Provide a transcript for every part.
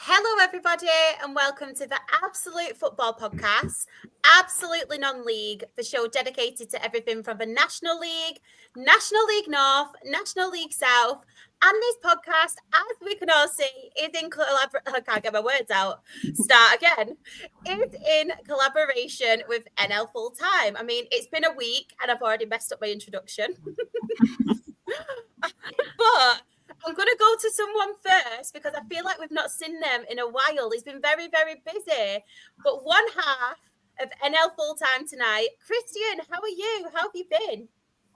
Hello, everybody, and welcome to the Absolute Football Podcast, Absolutely Non-League, the show dedicated to everything from the National League North, National League South, and this podcast, as we can all see, is in collaboration. I can't get my words out. Start again. Is in collaboration with NL Full Time. I mean, it's been a week, and I've already messed up my introduction. But I'm going to go to someone first because I feel like we've not seen them in a while. He's been very, very busy. But one half of NL Full Time tonight. Christian, how are you? How have you been?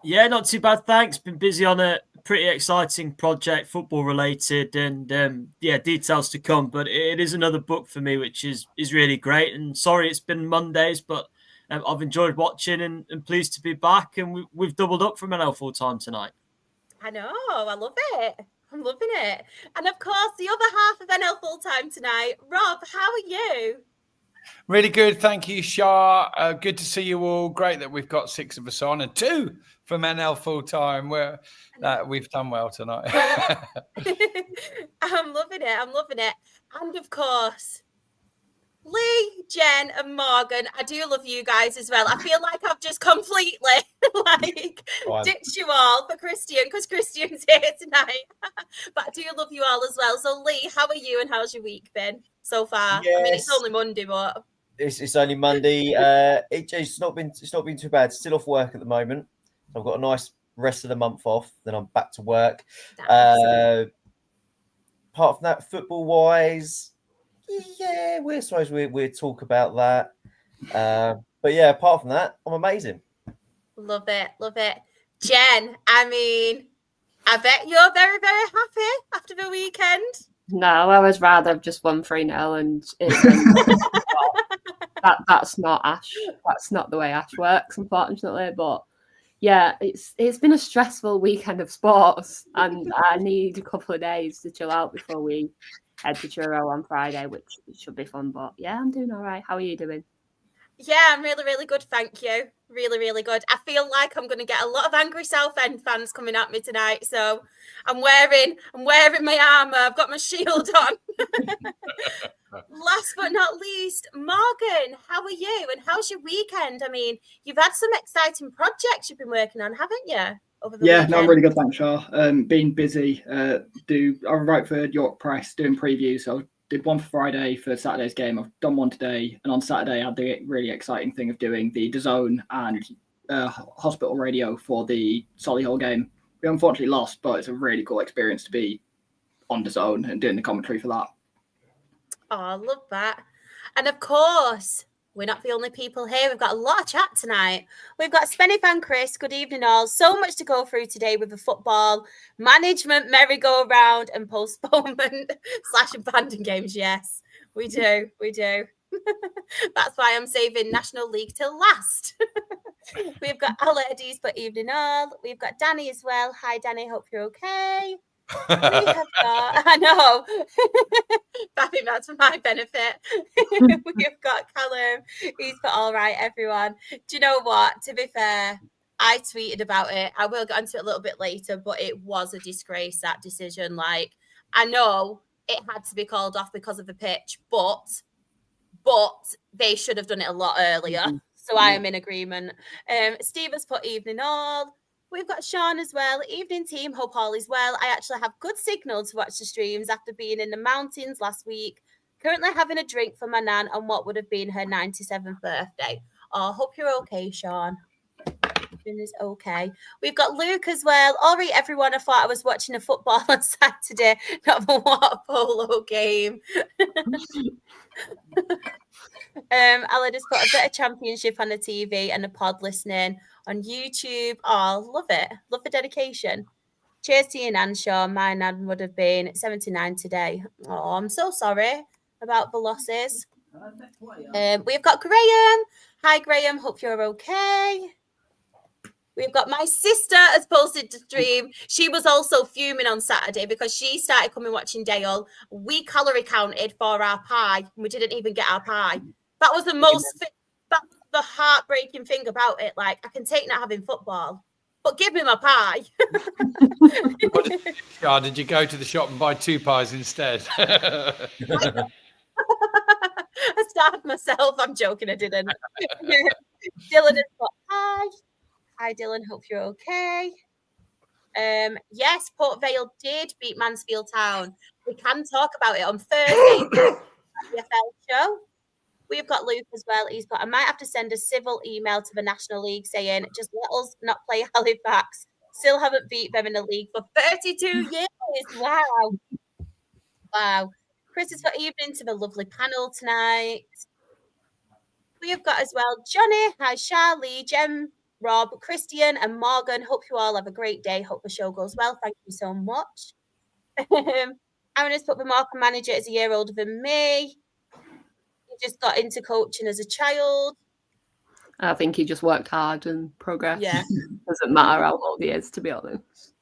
Yeah, not too bad, thanks. Been busy on a pretty exciting project, football related, and details to come. But it is another book for me, which is really great. And sorry, it's been Mondays, but I've enjoyed watching and pleased to be back. And we've doubled up from NL Full Time tonight. I know, I love it. I'm loving it. And of course, the other half of NL Full Time tonight. Rob, how are you? Really good. Thank you, Shah. Good to see you all. Great that we've got 6 of us on and 2 from NL Full Time. We've done well tonight. I'm loving it. And of course, Lee, Jen, and Morgan, I do love you guys as well. I feel like I've just completely ditched you all for Christian because Christian's here tonight. But I do love you all as well. So Lee, how are you and how's your week been so far? Yes. I mean, it's only Monday, but it's only Monday. It's not been too bad. Still off work at the moment. I've got a nice rest of the month off. Then I'm back to work. Apart from that, football wise. Yeah, we'll talk about that. But yeah, apart from that, I'm amazing. Love it. Jen, I mean, I bet you're very, very happy after the weekend. No, I was rather have just won 3-0 and that's not Ash. That's not the way Ash works, unfortunately. But yeah, it's been a stressful weekend of sports and I need a couple of days to chill out before we head to Truro on Friday, which should be fun. But yeah, I'm doing all right. How are you doing? Yeah, I'm really, really good. Thank you. Really, really good. I feel like I'm going to get a lot of angry Southend fans coming at me tonight. So I'm wearing my armour. I've got my shield on. Last but not least, Morgan, how are you? And how's your weekend? I mean, you've had some exciting projects you've been working on, haven't you? No, I'm really good, thanks, Shah. Been busy. I write for York Press doing previews. So I did one for Friday for Saturday's game. I've done one today, and on Saturday I had the really exciting thing of doing the DAZN and hospital radio for the Solihull game. We unfortunately lost, but it's a really cool experience to be on DAZN and doing the commentary for that. Oh, I love that. And of course, we're not the only people here. We've got a lot of chat tonight. We've got Spenny fan Chris. Good evening, all. So much to go through today with the football, management, merry-go-round, and postponement / abandon games. Yes, we do. That's why I'm saving National League till last. We've got our ladies, good evening, all. We've got Danny as well. Hi, Danny. Hope you're okay. We have got, I know, I think that's for my benefit. We've got Callum. He's put all right, everyone. Do you know what? To be fair, I tweeted about it. I will get onto it a little bit later, but it was a disgrace, that decision. Like, I know it had to be called off because of the pitch, but they should have done it a lot earlier. Mm-hmm. So I am in agreement. Steve has put evening all. We've got Sean as well. Evening team. Hope all is well. I actually have good signal to watch the streams after being in the mountains last week. Currently having a drink for my nan on what would have been her 97th birthday. Oh, hope you're okay, Sean. Everything is okay. We've got Luke as well. All right, everyone. I thought I was watching a football on Saturday, not the water polo game. I'll just put a bit of championship on the TV and a pod listening on YouTube. Oh, love it. Love the dedication. Cheers to your nan, Sean. My nan would have been 79 today. Oh, I'm so sorry about the losses. We've got Graham. Hi, Graham. Hope you're okay. We've got my sister has posted the stream. She was also fuming on Saturday because she started coming watching Dale. We calorie counted for our pie. And we didn't even get our pie. That was the heartbreaking thing about it. Like, I can take not having football, but give me my pie. Did you go to the shop and buy 2 pies instead? I starved myself. I'm joking, I didn't. Dylan has got pie. Hi, Dylan. Hope you're okay. Yes, Port Vale did beat Mansfield Town. We can talk about it on Thursday at the EFL show. We've got Luke as well. He's got, I might have to send a civil email to the National League saying, just let us not play Halifax. Still haven't beat them in the league for 32 years. Wow. Wow. Chris has got evening to the lovely panel tonight. We have got as well Johnny, hi Charlie, Jem, Rob, Christian, and Morgan. Hope you all have a great day. Hope the show goes well. Thank you so much. Aaron has put the Morecambe manager as a year older than me. He just got into coaching as a child. I think he just worked hard and progressed. Yeah. Doesn't matter how old he is, to be honest.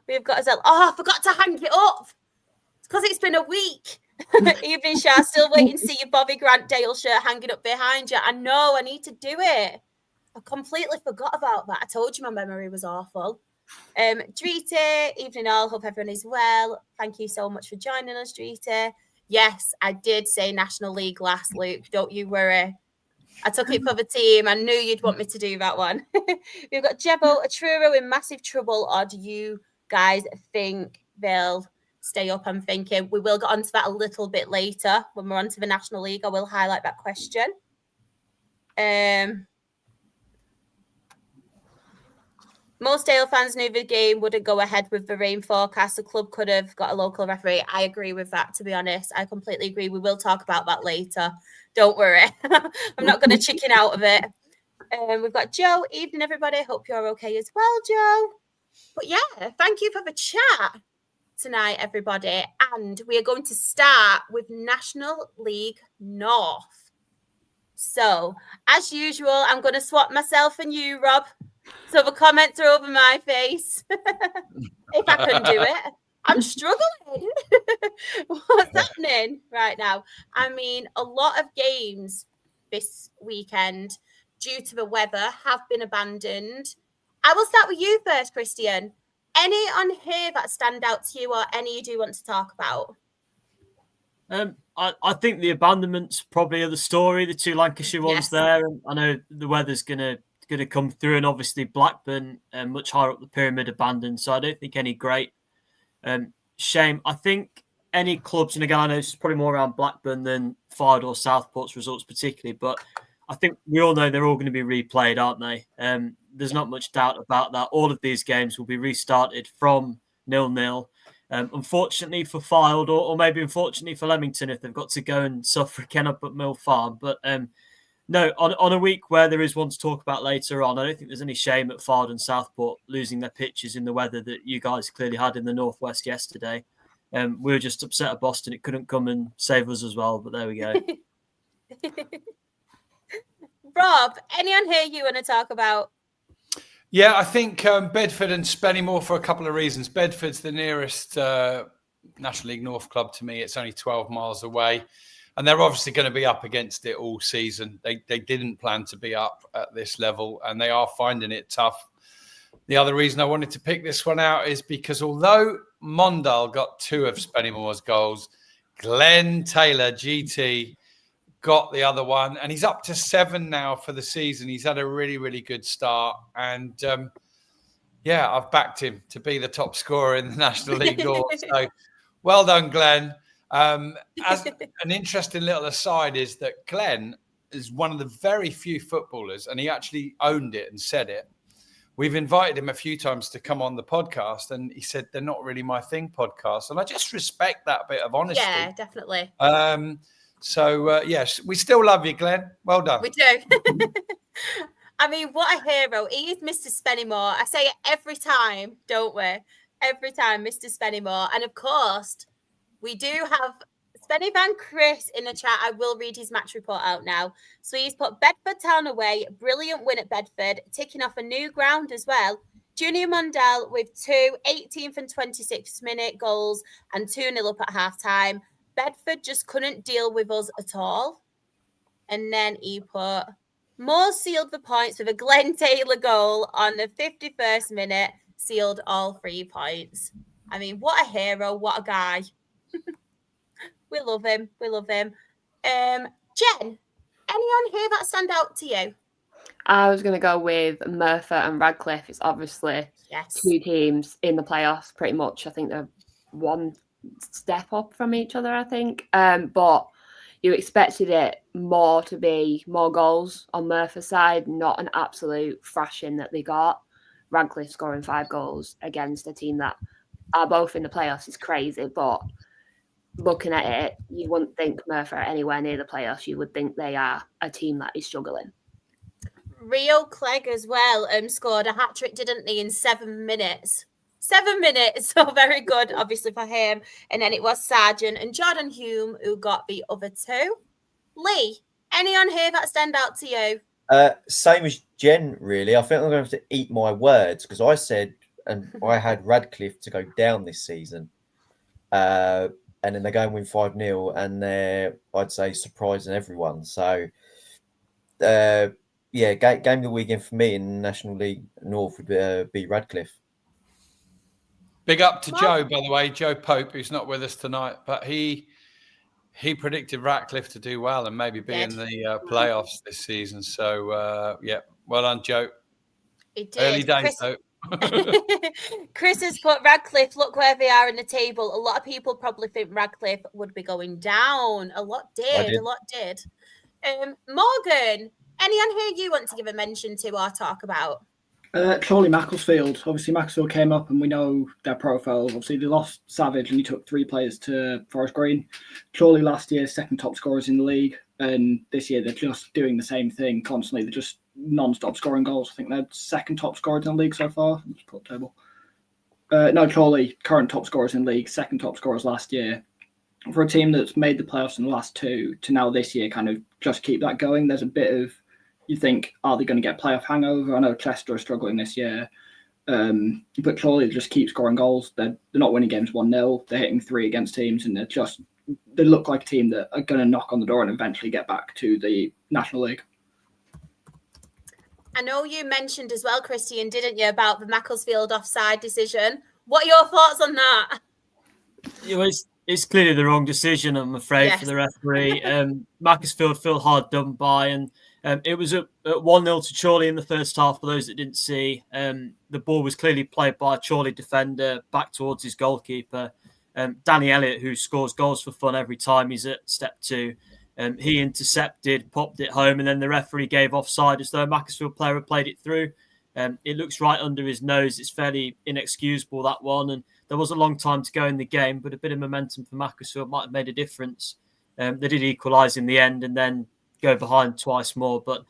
We've got as well. Oh, I forgot to hang it up. It's because it's been a week. Evening, Shah. Still waiting to see your Bobby Grant Dale shirt hanging up behind you. I know. I need to do it. I completely forgot about that. I told you my memory was awful. Drita, evening all. Hope everyone is well. Thank you so much for joining us, Drita. Yes, I did say National League last, Luke. Don't you worry. I took it for the team. I knew you'd want me to do that one. We've got Jebbo, a Truro in massive trouble, or do you guys think they'll stay up? I'm thinking we will get onto that a little bit later when we're on to the National League. I will highlight that question. Most Dale fans knew the game wouldn't go ahead with the rain forecast. The club could have got a local referee. I agree with that, to be honest. I completely agree. We will talk about that later. Don't worry. I'm not going to chicken out of it. We've got Joe. Evening, everybody. Hope you're okay as well, Joe. But yeah, thank you for the chat tonight, everybody. And we are going to start with National League North. So, as usual, I'm going to swap myself and you, Rob. So the comments are over my face. If I can do it. I'm struggling. What's happening right now? I mean, a lot of games this weekend, due to the weather, have been abandoned. I will start with you first, Christian. Any on here that stand out to you or any you do want to talk about? I think the abandonments probably are the story, the 2 Lancashire ones there. And I know the weather's going to come through, and obviously Blackburn much higher up the pyramid abandoned. So I don't think any great shame. I think any clubs, and again, I know it's probably more around Blackburn than Fylde or Southport's results particularly, but I think we all know they're all going to be replayed, aren't they? There's not much doubt about that. All of these games will be restarted from 0-0. Unfortunately for Fylde, or maybe unfortunately for Leamington, if they've got to go and suffer again up at Mill Farm. But no, on a week where there is one to talk about later on, I don't think there's any shame at Fylde and Southport losing their pitches in the weather that you guys clearly had in the Northwest yesterday. We were just upset at Boston. It couldn't come and save us as well, but there we go. Rob, any on here you want to talk about? Yeah, I think Bedford and Spennymoor for a couple of reasons. Bedford's the nearest National League North club to me. It's only 12 miles away. And they're obviously going to be up against it all season. They didn't plan to be up at this level, and they are finding it tough. The other reason I wanted to pick this one out is because although Mondal got 2 of Spennymoor's goals, Glenn Taylor, GT, got the other one, and he's up to 7 now for the season. He's had a really, really good start. And yeah, I've backed him to be the top scorer in the National League North. So well done, Glenn. As an interesting little aside is that Glenn is one of the very few footballers, and he actually owned it and said it. We've invited him a few times to come on the podcast, and he said they're not really my thing, podcasts. And I just respect that bit of honesty. Yeah, definitely. So, yes, we still love you, Glenn. Well done. We do. I mean, what a hero. He is Mr. Spennymoor. I say it every time, don't we? Every time, Mr. Spennymoor. And of course, we do have Spenny Van Chris in the chat. I will read his match report out now. So he's put Bedford Town away. Brilliant win at Bedford. Ticking off a new ground as well. Junior Mundell with 2 18th and 26th minute goals and 2-0 up at half-time. Bedford just couldn't deal with us at all. And then he put, Moores sealed the points with a Glenn Taylor goal on the 51st minute, sealed all 3 points. I mean, what a hero, what a guy. We love him. We love him. Jen, anyone here that stand out to you? I was going to go with Merthyr and Radcliffe. It's obviously two teams in the playoffs, pretty much. I think they're one step up from each other, I think. But you expected it more to be more goals on Merthyr's side, not an absolute thrashing that they got. Radcliffe scoring 5 goals against a team that are both in the playoffs is crazy, but looking at it, you wouldn't think Merthyr are anywhere near the playoffs. You would think they are a team that is struggling. Rio Clegg as well scored a hat-trick, didn't he, in 7 minutes? 7 minutes, so very good, obviously, for him. And then it was Sargent and Jordan Hume who got the other 2. Lee, any on here that stand out to you? Same as Jen, really. I think I'm going to have to eat my words because I said, and I had Radcliffe to go down this season. And then they go and win 5-0, and they're, I'd say, surprising everyone. So, game of the weekend for me in National League North would be Radcliffe. Big up to Joe, by the way, Joe Pope, who's not with us tonight, but he predicted Ratcliffe to do well and maybe be in the playoffs this season. So, well done, Joe. He did. Early days, though. Chris has put Radcliffe, look where they are in the table. A lot of people probably think Radcliffe would be going down. A lot did. Morgan, any on here you want to give a mention to or talk about? Chorley Macclesfield. Obviously, Macclesfield came up and we know their profiles. Obviously, they lost Savage and he took 3 players to Forest Green. Chorley last year, second top scorers in the league. And this year, they're just doing the same thing constantly. They're just non-stop scoring goals. I think they're second top scorers in the league so far. Let's put the table. Chorley, current top scorers in the league, second top scorers last year. For a team that's made the playoffs in the last 2 to now this year kind of just keep that going, there's a bit of, you think, are they going to get playoff hangover? I know Chester are struggling this year, but Chorley just keep scoring goals. They're not winning games 1-0. They're hitting 3 against teams, and they look like a team that are going to knock on the door and eventually get back to the National League. I know you mentioned as well, Christian, didn't you, about the Macclesfield offside decision? What are your thoughts on that? It's clearly the wrong decision, I'm afraid, for the referee. Macclesfield feel hard done by, and it was at 1-0 to Chorley in the first half. For those that didn't see, the ball was clearly played by a Chorley defender back towards his goalkeeper. Danny Elliott, who scores goals for fun every time he's at step 2, he intercepted, popped it home, and then the referee gave offside as though a Macclesfield player had played it through. It looks right under his nose. It's fairly inexcusable, that one, and there was a long time to go in the game, but a bit of momentum for Macclesfield might have made a difference. They did equalise in the end and then go behind twice more, but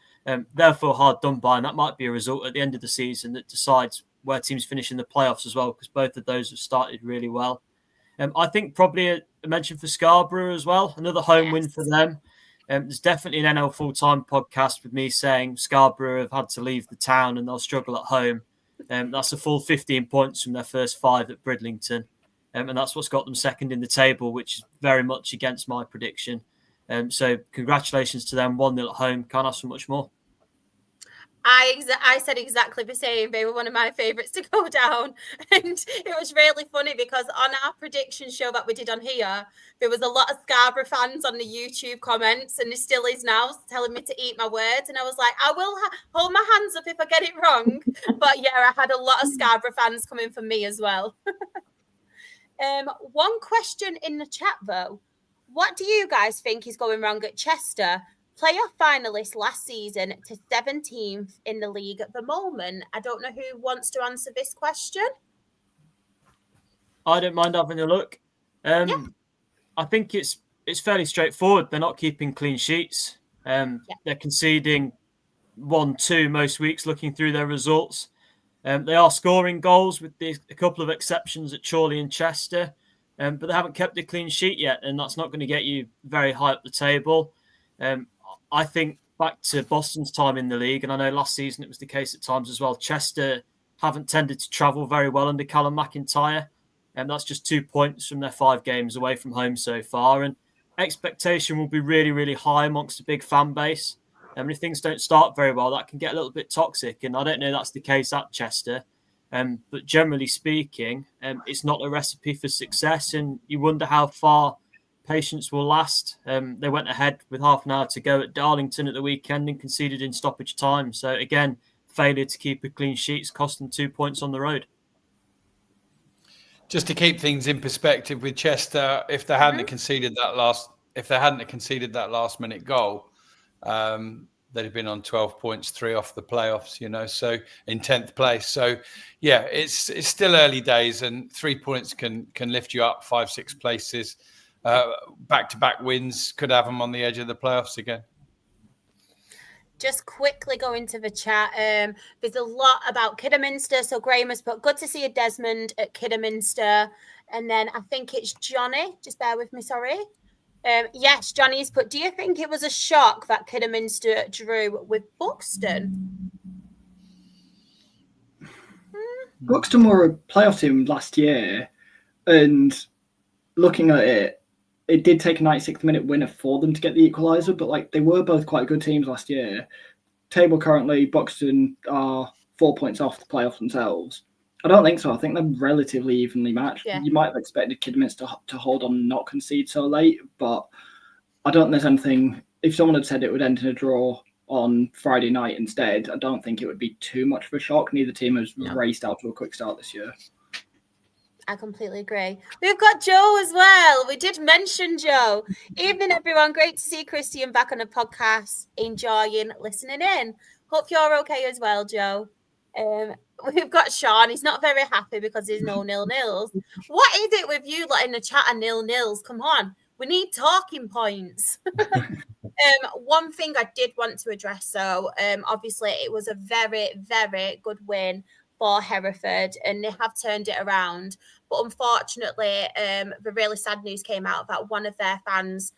therefore hard done by, and that might be a result at the end of the season that decides where teams finish in the playoffs as well, because both of those have started really well. I think probably a mention for Scarborough as well, another home win for them. There's definitely an NL full-time podcast with me saying Scarborough have had to leave the town and they'll struggle at home. That's a full 15 points from their first 5 at Bridlington. And that's what's got them second in the table, which is very much against my prediction. So congratulations to them. 1-0 at home. Can't ask for much more. I said exactly the same. They were one of my favourites to go down. And it was really funny because on our prediction show that we did on here, there was a lot of Scarborough fans on the YouTube comments, and there still is now, telling me to eat my words. And I was like, I will hold my hands up if I get it wrong. But yeah, I had a lot of Scarborough fans coming for me as well. One question in the chat, though. What do you guys think is going wrong at Chester? Playoff finalists last season to 17th in the league at the moment. I don't know who wants to answer this question. I don't mind having a look. I think it's fairly straightforward. They're not keeping clean sheets. They're conceding 1-2 most weeks looking through their results. They are scoring goals with a couple of exceptions at Chorley and Chester, but they haven't kept a clean sheet yet, and that's not going to get you very high up the table. I think back to Boston's time in the league, and I know last season it was the case at times as well, Chester haven't tended to travel very well under Callum McIntyre, and that's just 2 points from their 5 games away from home so far, and expectation will be really, really high amongst a big fan base. If things don't start very well, that can get a little bit toxic. And I don't know that's the case at Chester. But generally speaking, it's not a recipe for success. And you wonder how far patience will last. They went ahead with half an hour to go at Darlington at the weekend and conceded in stoppage time. So again, failure to keep a clean sheet's cost them 2 points on the road. Just to keep things in perspective with Chester, if they hadn't conceded that last minute goal, they'd have been on 12 points, 3 off the playoffs, so in 10th place. So, yeah, it's still early days, and 3 points can lift you up 5-6 places. Back-to-back wins could have them on the edge of the playoffs again. Just quickly go into the chat. There's a lot about Kidderminster. So Graham has put, good to see a Desmond at Kidderminster. And then I think it's Johnny. Just bear with me, sorry. Yes, Johnny's put, do you think it was a shock that Kidderminster drew with Buxton? Buxton were a playoff team last year. And looking at it, it did take a 96th minute winner for them to get the equaliser, but they were both quite good teams last year. Table currently, Buxton are 4 points off the playoff themselves. I don't think so. I think they're relatively evenly matched. Yeah. You might have expected Kidderminster to hold on and not concede so late, but I don't think there's anything. If someone had said it would end in a draw on Friday night instead, I don't think it would be too much of a shock. Neither team has raced out to a quick start this year. I completely agree. We've got Joe as well. We did mention Joe. Evening, everyone. Great to see Christian back on the podcast, enjoying listening in. Hope you're okay as well, Joe. We've got Sean. He's not very happy because there's no nil-nils. What is it with you in the chat and nil-nils? Come on. We need talking points. One thing I did want to address, though, obviously it was a very, very good win for Hereford, and they have turned it around. But unfortunately, the really sad news came out that one of their fans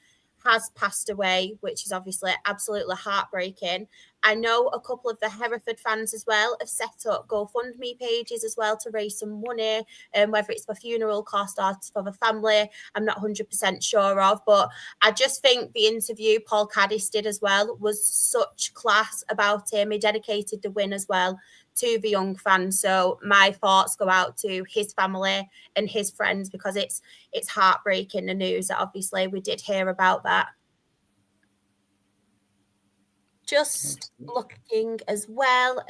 has passed away, which is obviously absolutely heartbreaking. I know a couple of the Hereford fans as well have set up GoFundMe pages as well to raise some money, whether it's for funeral costs or for the family, I'm not 100% sure of. But I just think the interview Paul Caddis did as well was such class about him. He dedicated the win as well to the young fans. So my thoughts go out to his family and his friends, because it's heartbreaking, the news that obviously we did hear about that. Just looking as well,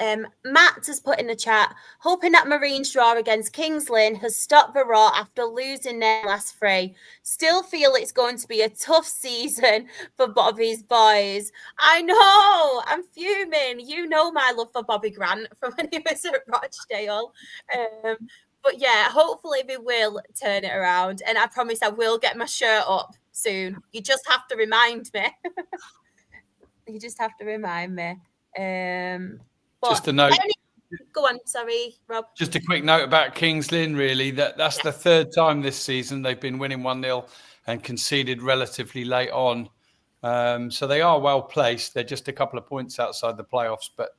Matt has put in the chat, hoping that Marines draw against Kings Lynn has stopped the rot after losing their last 3. Still feel it's going to be a tough season for Bobby's boys. I know, I'm fuming. You know my love for Bobby Grant from when he was at Rochdale. But yeah, hopefully we will turn it around. And I promise I will get my shirt up soon. You just have to remind me. You just have to remind me. Just a note. Go on, sorry, Rob. Just a quick note about Kings Lynn, really. That's the third time this season they've been winning 1-0 and conceded relatively late on. So they are well placed. They're just a couple of points outside the playoffs, but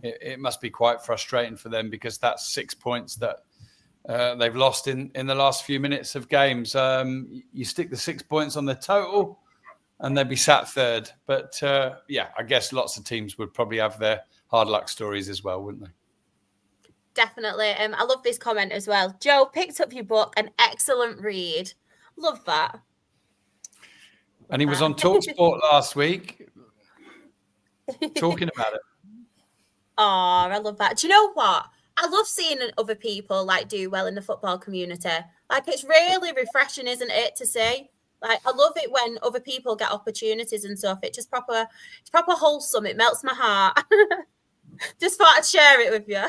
it must be quite frustrating for them, because that's 6 points that they've lost in the last few minutes of games. You stick the 6 points on the total, and they'd be sat third. But, I guess lots of teams would probably have their hard luck stories as well, wouldn't they? Definitely. I love this comment as well. Joe, picked up your book, an excellent read. Love that. And he was on TalkSport last week talking about it. Oh, I love that. Do you know what? I love seeing other people do well in the football community. It's really refreshing, isn't it, to see? I love it when other people get opportunities and stuff. It's proper wholesome. It melts my heart. Just thought I'd share it with you.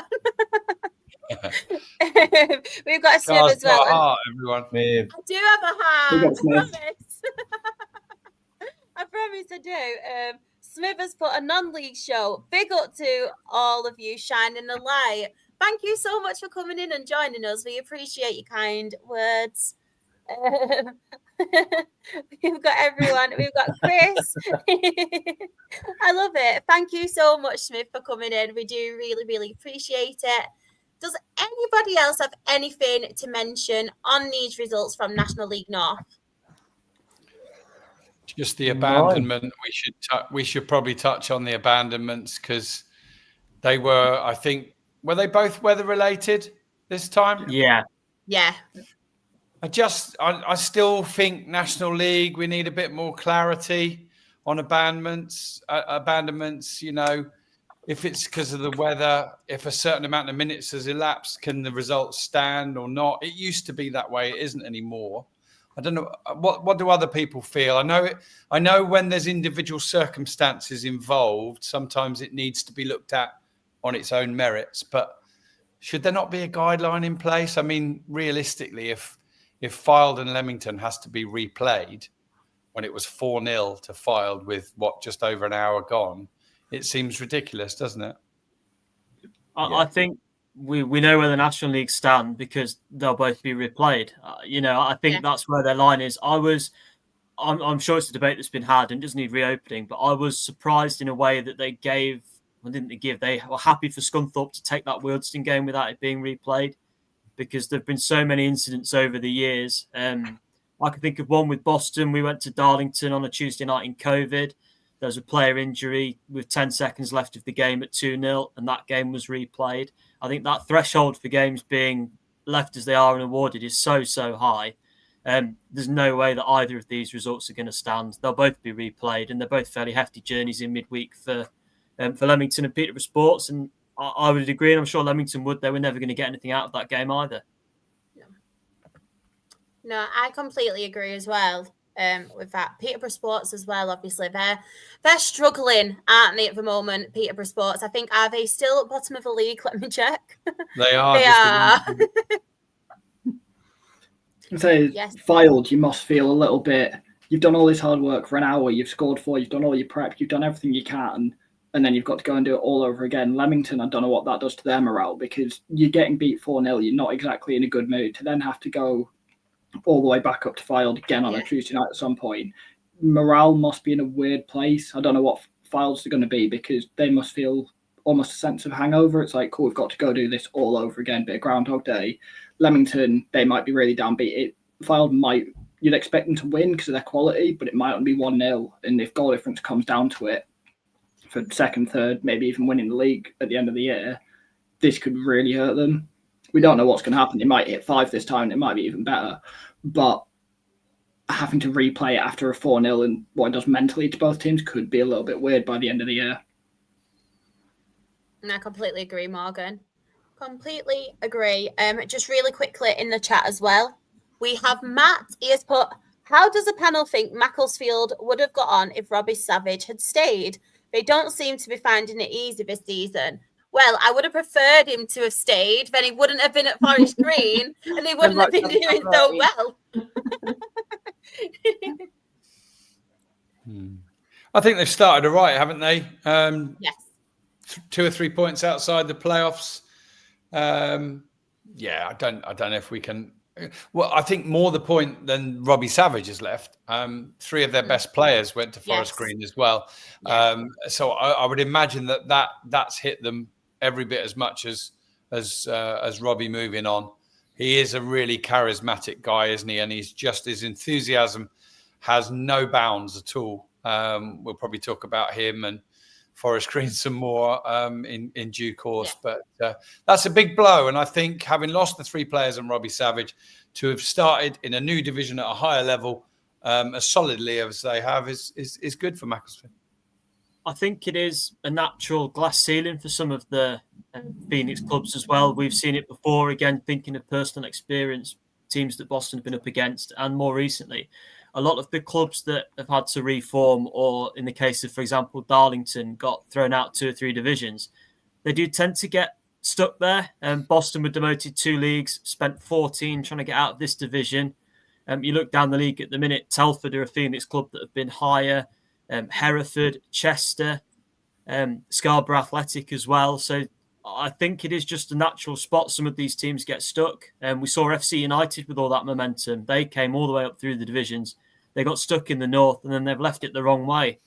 We've got a Smith as well. Heart, everyone. I do have a heart. I promise I do. Smith has put a non-league show. Big up to all of you shining the light. Thank you so much for coming in and joining us. We appreciate your kind words. We've got everyone. We've got Chris. I love it. Thank you so much, Smith, for coming in. We do really, really appreciate it. Does anybody else have anything to mention on these results from National League North? Just the abandonment. We should probably touch on the abandonments because they were, I think, were they both weather related this time? Yeah. I still think National League, we need a bit more clarity on abandonments. If it's because of the weather, if a certain amount of minutes has elapsed, can the results stand or not? It used to be that way. It isn't anymore. I don't know. What do other people feel? I know when there's individual circumstances involved, sometimes it needs to be looked at on its own merits. But should there not be a guideline in place? I mean, realistically, if Fylde and Leamington has to be replayed when it was 4-0 to Fylde with just over an hour gone, it seems ridiculous, doesn't it? I think we know where the National League stand because they'll both be replayed. I think that's where their line is. I'm sure it's a debate that's been had and doesn't need reopening, but I was surprised in a way that they were happy for Scunthorpe to take that Wealdstone game without it being replayed because there have been so many incidents over the years. I can think of one with Boston. We went to Darlington on a Tuesday night in COVID. There was a player injury with 10 seconds left of the game at 2-0, and that game was replayed. I think that threshold for games being left as they are and awarded is so high. There's no way that either of these results are going to stand. They'll both be replayed, and they're both fairly hefty journeys in midweek for Leamington and Peterborough Sports. And I would agree, and I'm sure Leamington would. They were never going to get anything out of that game either. No, I completely agree as well. With that, Peterborough Sports as well. Obviously, they're struggling, aren't they, at the moment? Peterborough Sports. I think, are they still at bottom of the league? Let me check. They are. They are. Yes. Fylde, you must feel a little bit. You've done all this hard work for an hour. You've scored 4. You've done all your prep. You've done everything you can, and then you've got to go and do it all over again. Leamington, I don't know what that does to their morale because you're getting beat 4-0. You're not exactly in a good mood to then have to go all the way back up to Fylde again on a Tuesday night at some point. Morale must be in a weird place. I don't know what Fylde's are going to be because they must feel almost a sense of hangover. It's like, cool, we've got to go do this all over again, bit of Groundhog Day. Leamington, they might be really downbeat. Fylde you'd expect them to win because of their quality, but it might only be 1-0. And if goal difference comes down to it for second, third, maybe even winning the league at the end of the year, this could really hurt them. We don't know what's going to happen. They might hit 5 this time. It might be even better. But having to replay it after a 4-0 and what it does mentally to both teams could be a little bit weird by the end of the year. And I completely agree, Morgan. Completely agree. Just really quickly in the chat as well, we have Matt. He has put, how does the panel think Macclesfield would have got on if Robbie Savage had stayed? They don't seem to be finding it easy this season. Well, I would have preferred him to have stayed. Then he wouldn't have been at Forest Green, and he wouldn't have been doing so well. I think they've started all right, haven't they? Yes. 2 or 3 points outside the playoffs. I don't know if we can. Well, I think more the point than Robbie Savage has left. 3 of their best players went to Forest Green as well. Yeah. So I would imagine that's hit them every bit as much as Robbie moving on. He is a really charismatic guy, isn't he? And his enthusiasm has no bounds at all. We'll probably talk about him and Forest Green some more in due course. Yeah. But that's a big blow. And I think having lost the 3 players and Robbie Savage, to have started in a new division at a higher level as solidly as they have is good for Macclesfield. I think it is a natural glass ceiling for some of the Phoenix clubs as well. We've seen it before, again, thinking of personal experience, teams that Boston have been up against, and more recently, a lot of the clubs that have had to reform, or in the case of, for example, Darlington, got thrown out 2 or 3 divisions, they do tend to get stuck there. Boston were demoted 2 leagues, spent 14 trying to get out of this division. You look down the league at the minute, Telford are a Phoenix club that have been higher, Hereford, Chester, Scarborough Athletic as well. So I think it is just a natural spot some of these teams get stuck. We saw FC United with all that momentum. They came all the way up through the divisions. They got stuck in the north and then they've left it the wrong way.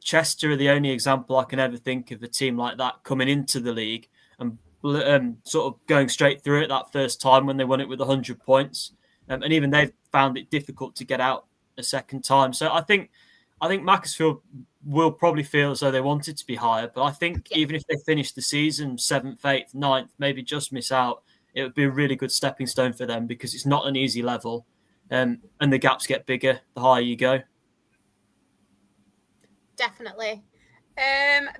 Chester are the only example I can ever think of a team like that coming into the league and sort of going straight through it that first time when they won it with 100 points. And even they've found it difficult to get out a second time. So I think Macclesfield will probably feel as though they wanted to be higher, but I think even if they finish the season 7th, 8th, 9th, maybe just miss out, it would be a really good stepping stone for them because it's not an easy level, and the gaps get bigger the higher you go. Definitely.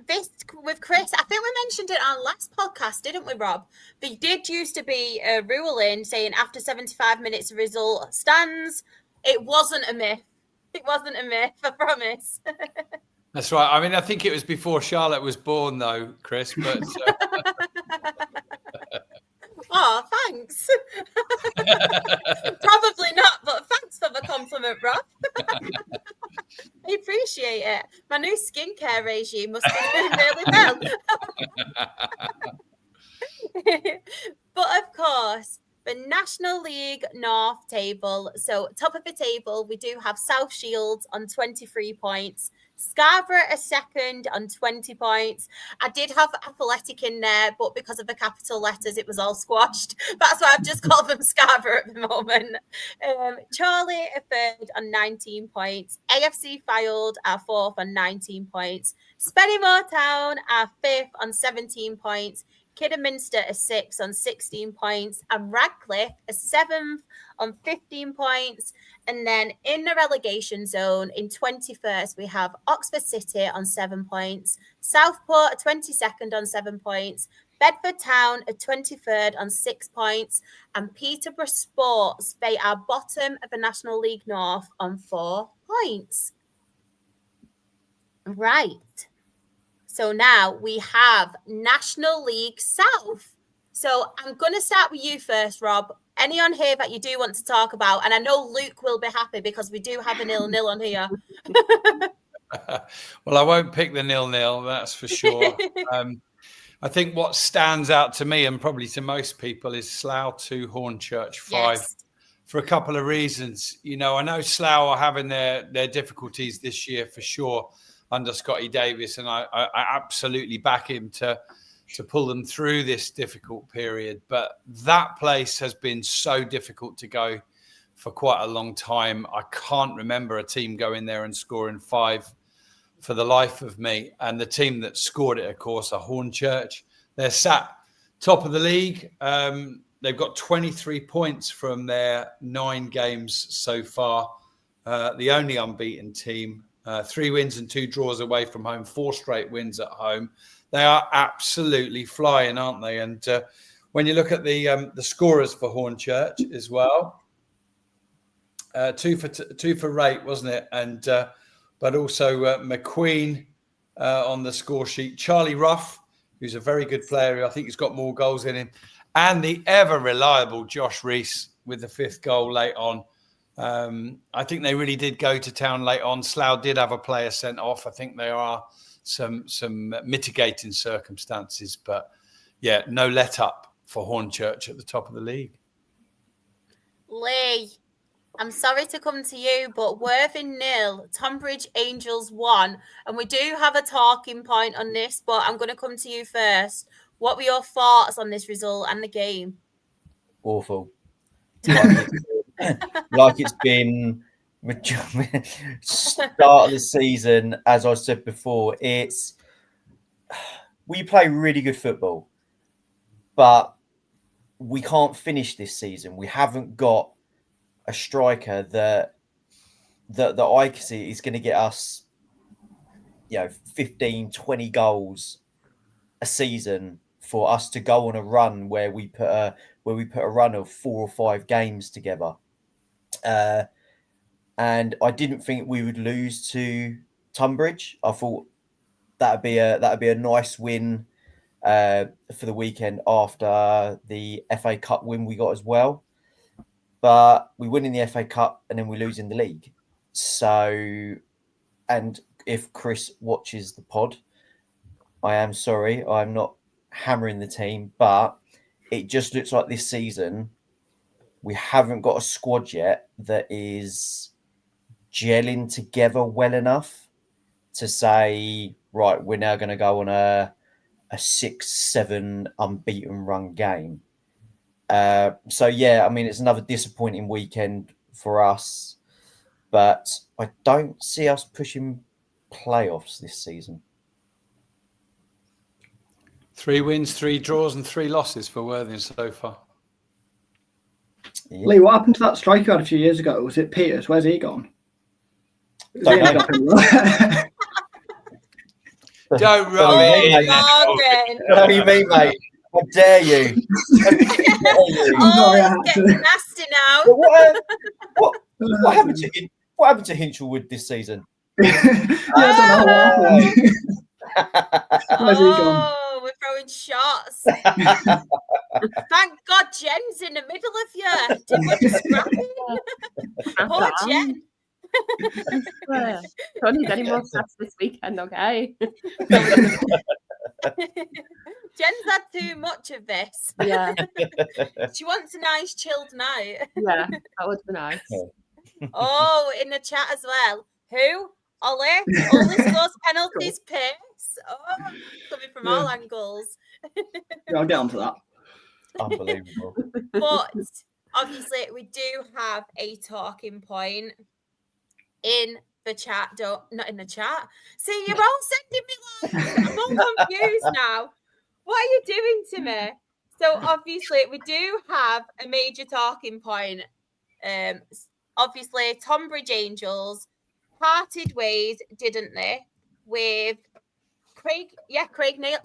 This with Chris, I think we mentioned it on last podcast, didn't we, Rob? There did used to be a ruling saying after 75 minutes, the result stands. It wasn't a myth. It wasn't a myth, I promise. That's right. I mean, I think it was before Charlotte was born, though, Chris. But oh, thanks. Probably not, but thanks for the compliment, Rob. I appreciate it. My new skincare regime must be doing really well. But of course, the National League North table. So top of the table, we do have South Shields on 23 points. Scarborough a second on 20 points. I did have Athletic in there, but because of the capital letters, it was all squashed. That's why I've just called them Scarborough at the moment. Chorley a third on 19 points. AFC Fylde are fourth on 19 points. Spennymoor Town are fifth on 17 points. Kidderminster a sixth on 16 points. And Radcliffe a seventh on 15 points. And then in the relegation zone, in 21st, we have Oxford City on 7 points, Southport at 22nd on 7 points, Bedford Town at 23rd on 6 points, and Peterborough Sports, they are bottom of the National League North on 4 points. Right. So now we have National League South. So I'm going to start with you first, Rob. Any on here that you do want to talk about? And I know Luke will be happy because we do have a 0-0 on here. Well, I won't pick the 0-0, that's for sure. I think what stands out to me and probably to most people is Slough 2, Hornchurch 5 for a couple of reasons. You know, I know Slough are having their difficulties this year for sure under Scotty Davis, and I absolutely back him to pull them through this difficult period. But that place has been so difficult to go for quite a long time. I can't remember a team going there and scoring 5 for the life of me. And the team that scored it, of course, are Hornchurch. They're sat top of the league. They've got 23 points from their 9 games so far. The only unbeaten team. 3 wins and 2 draws away from home, 4 straight wins at home. They are absolutely flying, aren't they? And when you look at the scorers for Hornchurch as well, 2 for rate, wasn't it? And but also McQueen on the score sheet. Charlie Ruff, who's a very good player. I think he's got more goals in him. And the ever reliable Josh Rees with the 5th goal late on. I think they really did go to town late on. Slough did have a player sent off. I think there are some mitigating circumstances, but yeah, no let up for Hornchurch at the top of the league. Lee, I'm sorry to come to you, but Worthing 0, Tonbridge Angels 1, and we do have a talking point on this, but I'm going to come to you first. What were your thoughts on this result and the game? Awful. Like it's been start of the season, as I said before, we play really good football, but we can't finish this season. We haven't got a striker that I can see is going to get us, 15, 20 goals a season for us to go on a run where we put a run of 4 or 5 games together. And I didn't think we would lose to Tonbridge. I thought that'd be a nice win for the weekend after the FA Cup win we got as well. But we win in the FA Cup and then we lose in the league. So, and if Chris watches the pod, I am sorry, I'm not hammering the team, but it just looks like this season we haven't got a squad yet that is gelling together well enough to say, right, we're now going to go on a 6-7 unbeaten run game. So, yeah, I mean, it's another disappointing weekend for us. but I don't see us pushing playoffs this season. 3 wins, 3 draws, and 3 losses for Worthing so far. Lee, what happened to that striker you had a few years ago? Was it Peters? Where's he gone? Don't know. Don't rub it in. Morgan. What do you mean, mate? How dare you? Oh, it's getting nasty now. What happened to Hinchelwood this season? I don't know what happened. Where's he gone? Oh, we're throwing shots. Thank God Jen's in the middle of you. Did we scrapping? Poor Jen. Don't need any more stats this weekend, okay? Jen's had too much of this. Yeah. She wants a nice chilled night. Yeah, that would be nice. Oh, in the chat as well. Who? Ollie? Ollie scores penalties, Pierce. Oh, coming from all angles. Yeah, I'll get onto that. Unbelievable. But obviously, we do have a talking point in the chat. Not in the chat. See, you're all sending me like I'm all confused now. What are you doing to me? So obviously, we do have a major talking point. Obviously, Tonbridge Angels parted ways, didn't they, with Craig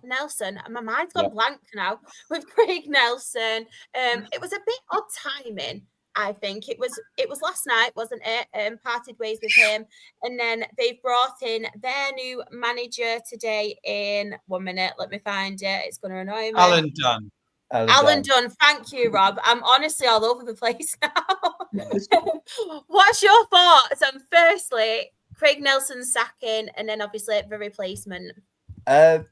Nelson. My mind's gone blank now. With Craig Nelson, it was a bit odd timing. I think it was last night, wasn't it? Parted ways with him, and then they've brought in their new manager today. In 1 minute, let me find it. It's going to annoy me. Alan Dunn. Alan Dunn. Thank you, Rob. I'm honestly all over the place now. What's your thoughts on firstly Craig Nelson's sacking, and then obviously the replacement? I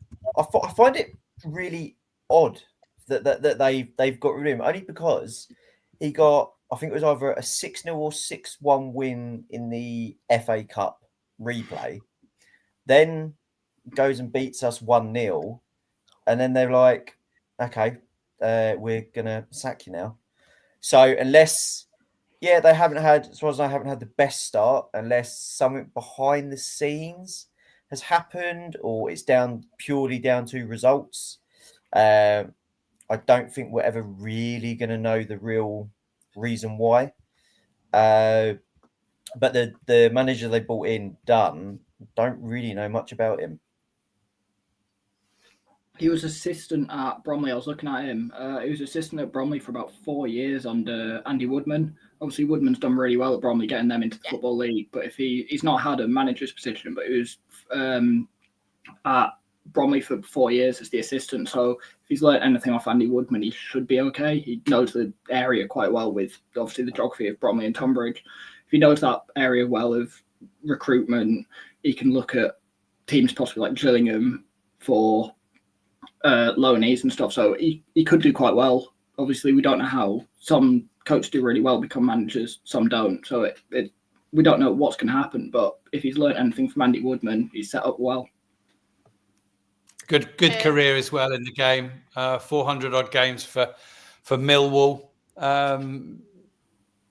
find it really odd that they've got rid of him, only because he got, I think it was either a 6-0 or 6-1 win in the FA Cup replay, then goes and beats us 1-0, and then they're like, okay, we're gonna sack you now. So unless, they haven't had, as far as I haven't had the best start, unless something behind the scenes has happened or it's purely down to results. I don't think we're ever really going to know the real reason why. But the manager they brought in, Dunn, don't really know much about him. He was assistant at Bromley. I was looking at him. He was assistant at Bromley for about 4 years under Andy Woodman. Obviously, Woodman's done really well at Bromley, getting them into the Football League. But if he's not had a manager's position, but he was at Bromley for 4 years as the assistant. So if he's learned anything off Andy Woodman, he should be okay. He knows the area quite well with obviously the geography of Bromley and Tonbridge. If he knows that area well of recruitment, he can look at teams possibly like Gillingham for loanees and stuff. So he could do quite well. Obviously, we don't know how. Some coaches do really well, become managers, some don't. So we don't know what's going to happen. But if he's learned anything from Andy Woodman, he's set up well. Good career as well in the game. 400 odd games for Millwall.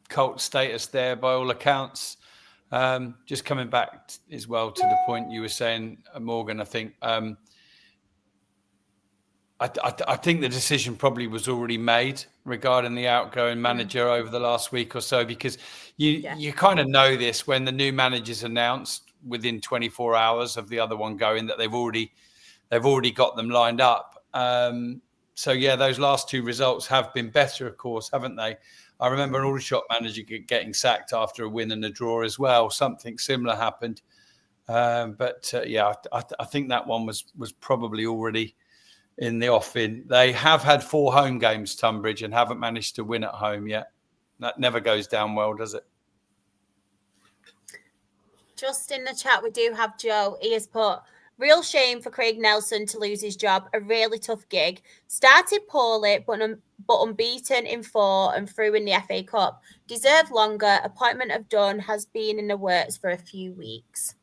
Cult status there by all accounts. Just coming back as well to the point you were saying, Morgan, I think I think the decision probably was already made regarding the outgoing manager over the last week or so, because you kind of know this when the new manager's announced within 24 hours of the other one going, that they've already got them lined up. So those last 2 results have been better, of course, haven't they? I remember an Aldershot manager getting sacked after a win and a draw as well. Something similar happened. I think that one was probably already in the offing. They have had 4 home games, Tonbridge, and haven't managed to win at home yet. That never goes down well, does it? Just in the chat, we do have Joe. He has put, real shame for Craig Nelson to lose his job. A really tough gig. Started poorly, but unbeaten in 4 and through in the FA Cup. Deserved longer. Appointment of Dunn has been in the works for a few weeks.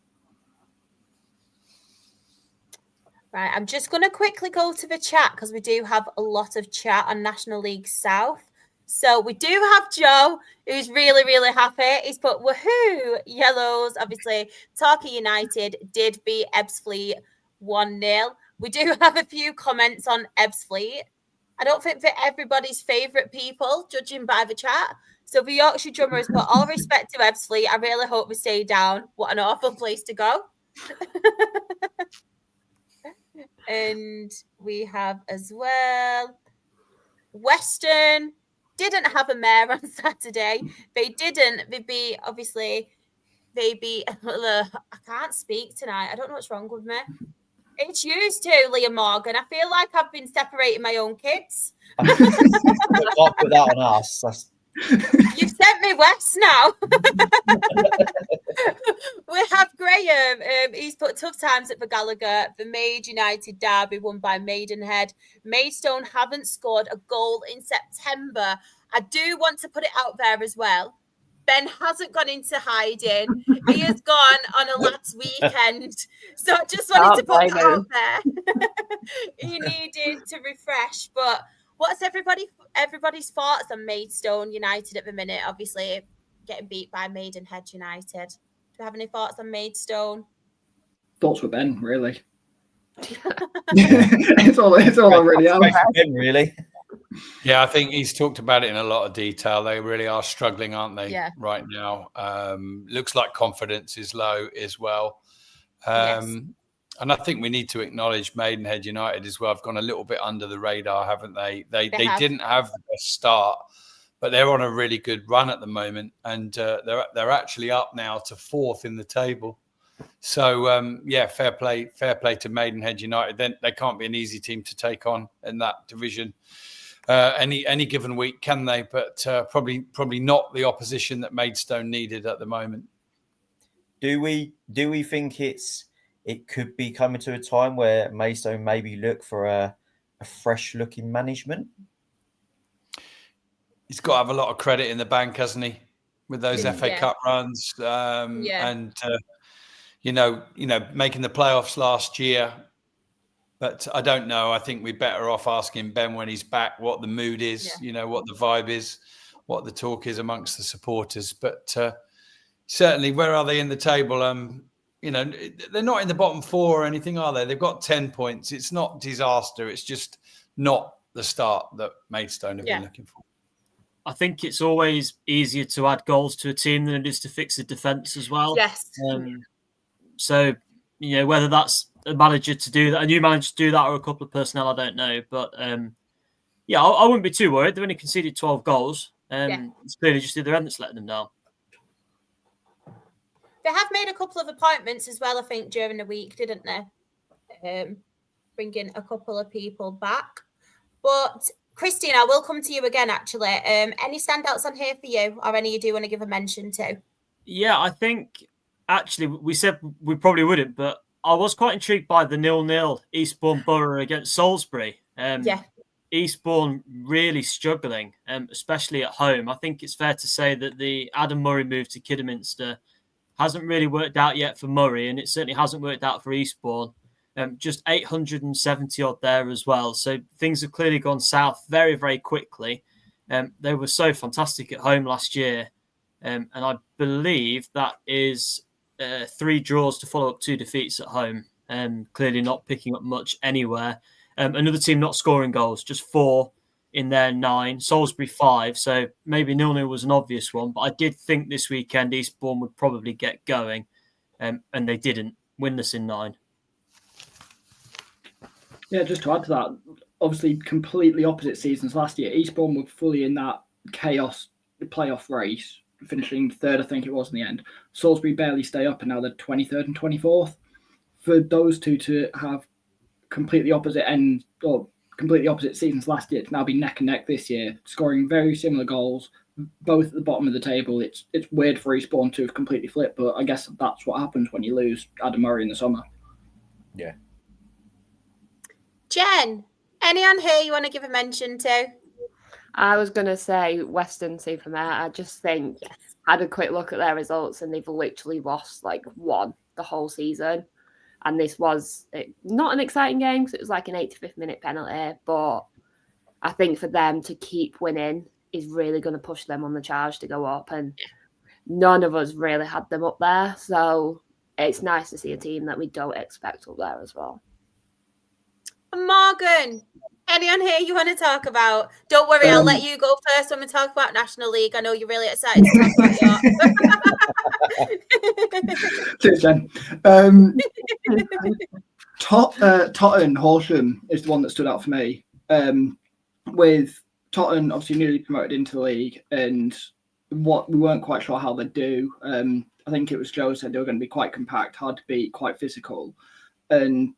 Right, I'm just going to quickly go to the chat because we do have a lot of chat on National League South. So we do have Joe, who's really, really happy. He's put, woohoo, yellows. Obviously, Torquay United did beat Ebbsfleet 1-0. We do have a few comments on Ebbsfleet. I don't think they're everybody's favourite people, judging by the chat. So the Yorkshire drummer has put, all respect to Ebbsfleet. I really hope we stay down. What an awful place to go. And we have as well, Western didn't have a mayor on Saturday. They didn't. They beat, I can't speak tonight. I don't know what's wrong with me. It's used to, Liam Morgan. I feel like I've been separating my own kids. You can't put that on us. You've sent me west now. We have Graham. He's put tough times at the Gallagher. The Maid United derby won by Maidenhead. Maidstone haven't scored a goal in September. I do want to put it out there as well. Ben hasn't gone into hiding. He has gone on a lads weekend. So I just wanted to put that out there. He needed to refresh. But what's everybody's thoughts on Maidstone United at the minute? Obviously, getting beat by Maidenhead United. Do you have any thoughts on Maidstone? Thoughts with Ben, really. it's all I really have. Ben, really. Yeah, I think he's talked about it in a lot of detail. They really are struggling, aren't they, right now? Looks like confidence is low as well. And I think we need to acknowledge Maidenhead United as well. Have gone a little bit under the radar, haven't they? They didn't have the best start, but they're on a really good run at the moment. And they're actually up now to 4th in the table. So, fair play to Maidenhead United. Then they can't be an easy team to take on in that division. Any given week, can they? But probably not the opposition that Maidstone needed at the moment. Do we think it could be coming to a time where Maidstone maybe look for a fresh looking management? He's got to have a lot of credit in the bank, hasn't he? With those FA Cup runs, and making the playoffs last year. But I don't know. I think we're better off asking Ben when he's back what the mood is, what the vibe is, what the talk is amongst the supporters. But certainly, where are they in the table? They're not in the bottom 4 or anything, are they? They've got 10 points. It's not disaster. It's just not the start that Maidstone have been looking for. I think it's always easier to add goals to a team than it is to fix the defence as well. Yes. So, whether that's a manager to do that, a new manager to do that, or a couple of personnel, I don't know. But I wouldn't be too worried. They've only conceded 12 goals. It's clearly just the other end that's letting them down. They have made a couple of appointments as well, I think, during the week, didn't they? Bringing a couple of people back. But Christine, I will come to you again, actually. Any standouts on here for you, or any you do want to give a mention to? Yeah, I think, actually, we said we probably wouldn't, but I was quite intrigued by the 0-0 Eastbourne Borough against Salisbury. Eastbourne really struggling, especially at home. I think it's fair to say that the Adam Murray move to Kidderminster hasn't really worked out yet for Murray, and it certainly hasn't worked out for Eastbourne. Just 870 odd there as well. So things have clearly gone south very, very quickly. They were so fantastic at home last year. And I believe that is 3 draws to follow up 2 defeats at home. Clearly not picking up much anywhere. Another team not scoring goals, just 4 in their 9. Salisbury 5. So maybe 0-0 was an obvious one. But I did think this weekend Eastbourne would probably get going. And they didn't. Winless in 9. Yeah, just to add to that, obviously completely opposite seasons last year. Eastbourne were fully in that chaos playoff race, finishing 3rd, I think it was in the end. Salisbury barely stay up, and now they're 23rd and 24th. For those two to have completely opposite seasons last year to now be neck and neck this year, scoring very similar goals, both at the bottom of the table. It's weird for Eastbourne to have completely flipped, but I guess that's what happens when you lose Adam Murray in the summer. Yeah. Jen, any on here you want to give a mention to? I was going to say Western Supermare. I just think I had a quick look at their results and they've literally lost one the whole season. And this was not an exciting game because it was like an 85th minute penalty. But I think for them to keep winning is really going to push them on the charge to go up. And none of us really had them up there. So it's nice to see a team that we don't expect up there as well. Morgan, anyone here you want to talk about? Don't worry, I'll let you go first when we talk about National League. I know you're really excited to talk about York. Cheers, Jen. Tottenham Horsham is the one that stood out for me. With Tottenham obviously newly promoted into the league, and what we weren't quite sure how they'd do. I think it was Joe said they were going to be quite compact, hard to beat, quite physical. And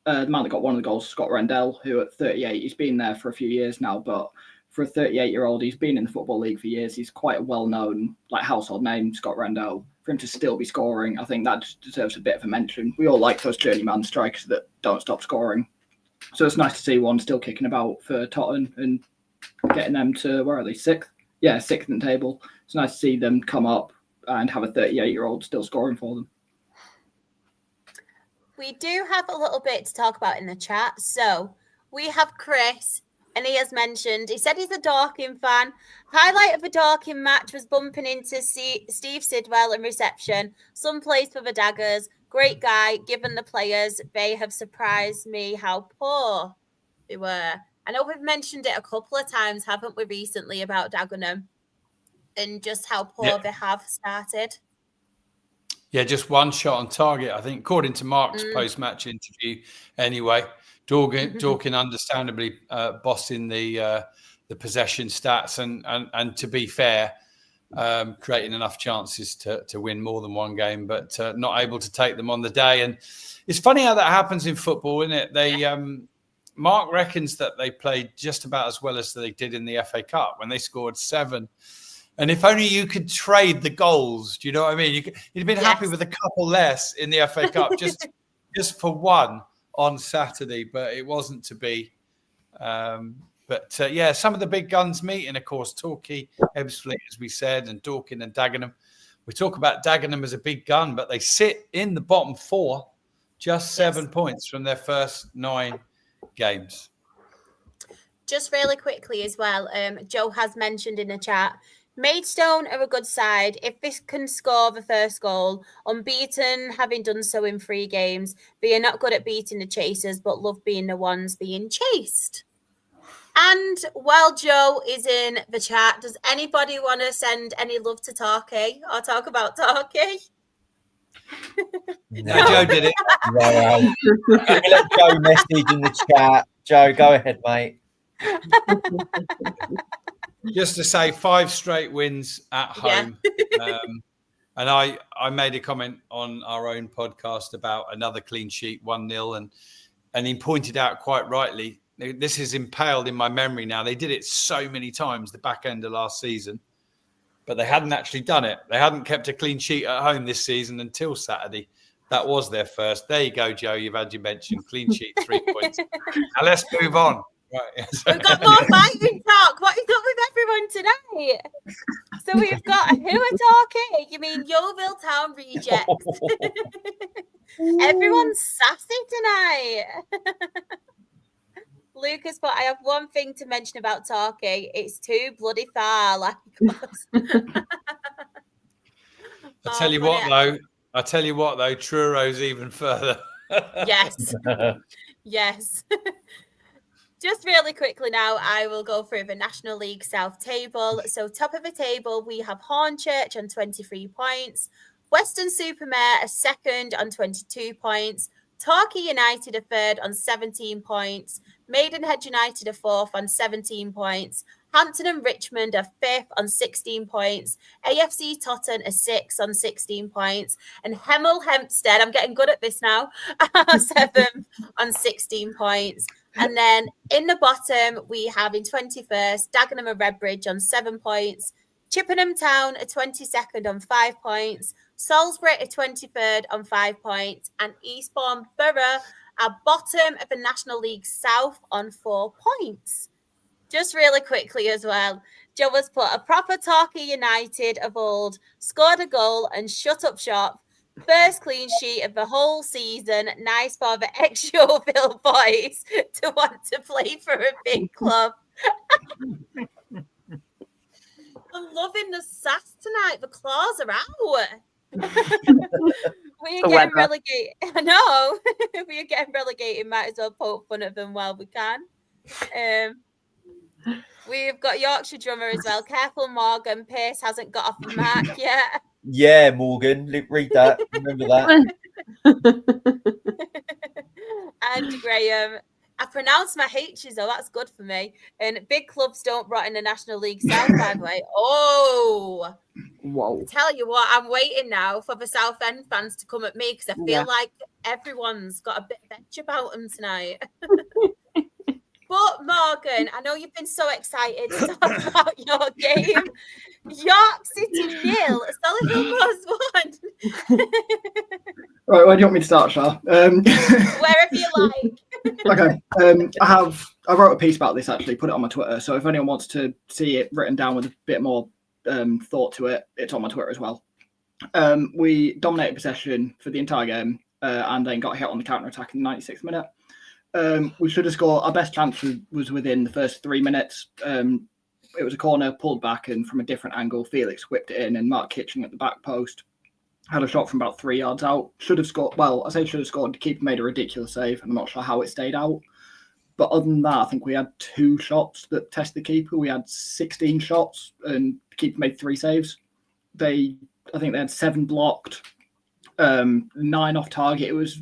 the man that got one of the goals, Scott Rendell, who at 38, he's been there for a few years now, but for a 38-year-old, he's been in the Football League for years. He's quite a well-known, household name, Scott Rendell. For him to still be scoring, I think that deserves a bit of a mention. We all like those journeyman strikers that don't stop scoring. So it's nice to see one still kicking about for Tottenham and getting them to, where are they, 6th? Yeah, 6th in the table. It's nice to see them come up and have a 38-year-old still scoring for them. We do have a little bit to talk about in the chat. So we have Chris, and he has mentioned, he said he's a Dorking fan. Highlight of a Dorking match was bumping into Steve Sidwell in reception. Some place for the Daggers. Great guy, given the players. They have surprised me how poor they were. I know we've mentioned it a couple of times, haven't we, recently about Dagenham and just how poor they have started. Yeah, just one shot on target, I think, according to Mark's post-match interview. Anyway, Dorking understandably bossing the possession stats and to be fair, creating enough chances to win more than one game, but not able to take them on the day. And it's funny how that happens in football, isn't it? They Mark reckons that they played just about as well as they did in the FA Cup when they scored 7. And if only you could trade the goals, do you know what I mean? You'd have been happy with a couple less in the FA Cup, just for one on Saturday, but it wasn't to be. But some of the big guns meeting, of course, Torquay, Ebbsfleet, as we said, and Dorking and Dagenham. We talk about Dagenham as a big gun, but they sit in the bottom 4, just 7 points from their first 9 games. Just really quickly as well, Joe has mentioned in the chat, Maidstone are a good side. If this can score the first goal, unbeaten, having done so in 3 games, they are not good at beating the chasers, but love being the ones being chased. And while Joe is in the chat, does anybody want to send any love to Torquay or talk about Torquay? No, Joe did it. Right. Let Joe message in the chat. Joe, go ahead, mate. Just to say, 5 straight wins at home. And I made a comment on our own podcast about another clean sheet, 1-0. And he pointed out quite rightly, this is impaled in my memory now. They did it so many times the back end of last season, but they hadn't actually done it. They hadn't kept a clean sheet at home this season until Saturday. That was their first. There you go, Joe. You've had your mention. Clean sheet, 3 points. Now let's move on. Right. We've got more fighting talk. What is up with everyone tonight? So we've got who are talking? You mean Yeovil Town rejects? Everyone's sassy tonight. Lucas, but I have one thing to mention about Torquay. It's too bloody far. Like I tell you what though, Truro's even further. Yes. Yes. Just really quickly now, I will go through the National League South table. So top of the table, we have Hornchurch on 23 points. Weston-super-Mare are second on 22 points. Torquay United are third on 17 points. Maidenhead United are fourth on 17 points. Hampton and Richmond are fifth on 16 points. AFC Totton are sixth on 16 points. And Hemel Hempstead, I'm getting good at this now, are seventh on 16 points. And then in the bottom, we have in 21st, Dagenham and Redbridge on 7 points. Chippenham Town are 22nd on 5 points. Salisbury are 23rd on 5 points. And Eastbourne Borough are bottom of the National League South on 4 points. Just really quickly as well, Joe has put a proper Torquay United of old, scored a goal and shut up shop. First clean sheet of the whole season. Nice for the ex-Yeovil boys to want to play for a big club. loving the sass tonight. The claws are out. We're The getting weather. relegated. I know. We're getting relegated. Might as well poke fun at them while we can. We've got Yorkshire drummer as well. Careful, Morgan. Pace hasn't got off the mark yet. Yeah, Morgan, read that. Remember that. And Graham. I pronounced my H's, though. That's good for me. And big clubs don't rot in the National League South, by the way. Oh. Whoa. Tell you what, I'm waiting now for the Southend fans to come at me because I feel like everyone's got a bit of edge about them tonight. But Morgan, I know you've been so excited to talk about your game. York City 0, Solihull Moors 1. Right, where do you want me to start, Shah? Wherever you like. Okay. I wrote a piece about this actually, put it on my Twitter. So if anyone wants to see it written down with a bit more thought to it, it's on my Twitter as well. We dominated possession for the entire game and then got hit on the counter attack in the 96th minute. We should have scored. Our best chance was within the first 3 minutes. It was a corner pulled back, and from a different angle, Felix whipped it in, and Mark Kitchen at the back post had a shot from about 3 yards out. Should have scored. Well, I say should have scored. The keeper made a ridiculous save, and I'm not sure how it stayed out. But other than that, I think we had 2 shots that tested the keeper. We had 16 shots, and the keeper made 3 saves. I think they had 7 blocked, 9 off target. It was.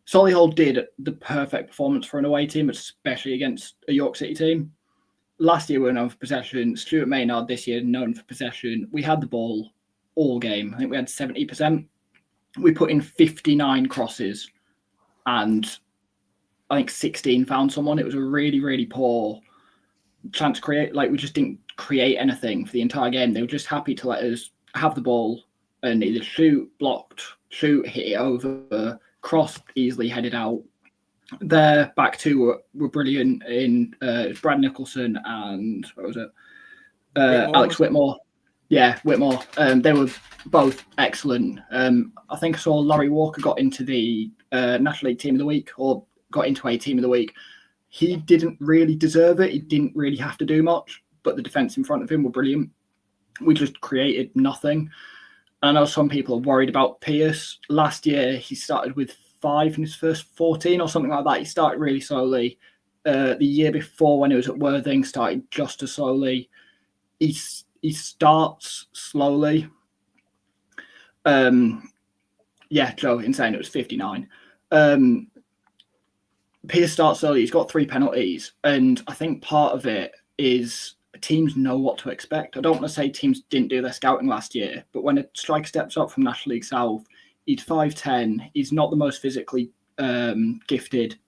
Solihull did the perfect performance for an away team, especially against a York City team. Last year we were known for possession. Stuart Maynard this year known for possession. We had the ball all game. I think we had 70%. We put in 59 crosses and I think 16 found someone. It was a really, really poor chance to create. Like, we just didn't create anything for the entire game. They were just happy to let us have the ball and either shoot, blocked, shoot, hit it over, crossed, easily headed out. Their back two were brilliant in Brad Nicholson and what was it? Alex Whitmore. Yeah, Whitmore. They were both excellent. I think I saw Laurie Walker got into the National League Team of the Week, or got into a Team of the Week. He didn't really deserve it. He didn't really have to do much, but the defence in front of him were brilliant. We just created nothing. I know some people are worried about Pierce. Last year, he started with 5 in his first 14 or something like that. He started really slowly. The year before, when he was at Worthing, started just as slowly. He starts slowly. Yeah, Joe, insane. It was 59. Pierce starts slowly. He's got 3 penalties. And I think part of it is teams know what to expect. I don't want to say teams didn't do their scouting last year, but when a striker steps up from National League South, he's 5'10". He's not the most physically gifted,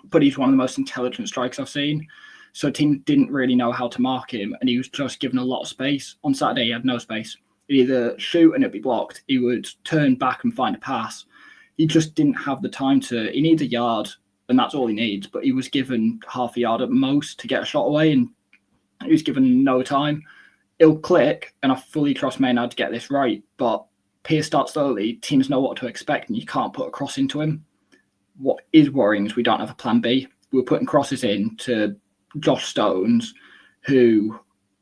but he's one of the most intelligent strikers I've seen. So a team didn't really know how to mark him, and he was just given a lot of space. On Saturday, he had no space. He'd either shoot and it'd be blocked. He would turn back and find a pass. He just didn't have the time to. He needs a yard, and that's all he needs. But he was given half a yard at most to get a shot away, and he was given no time. It'll click, and I fully trust Maynard to get this right. But Pierce starts slowly. Teams know what to expect, and you can't put a cross into him. What is worrying is we don't have a plan B. We're putting crosses in to Josh Stones, who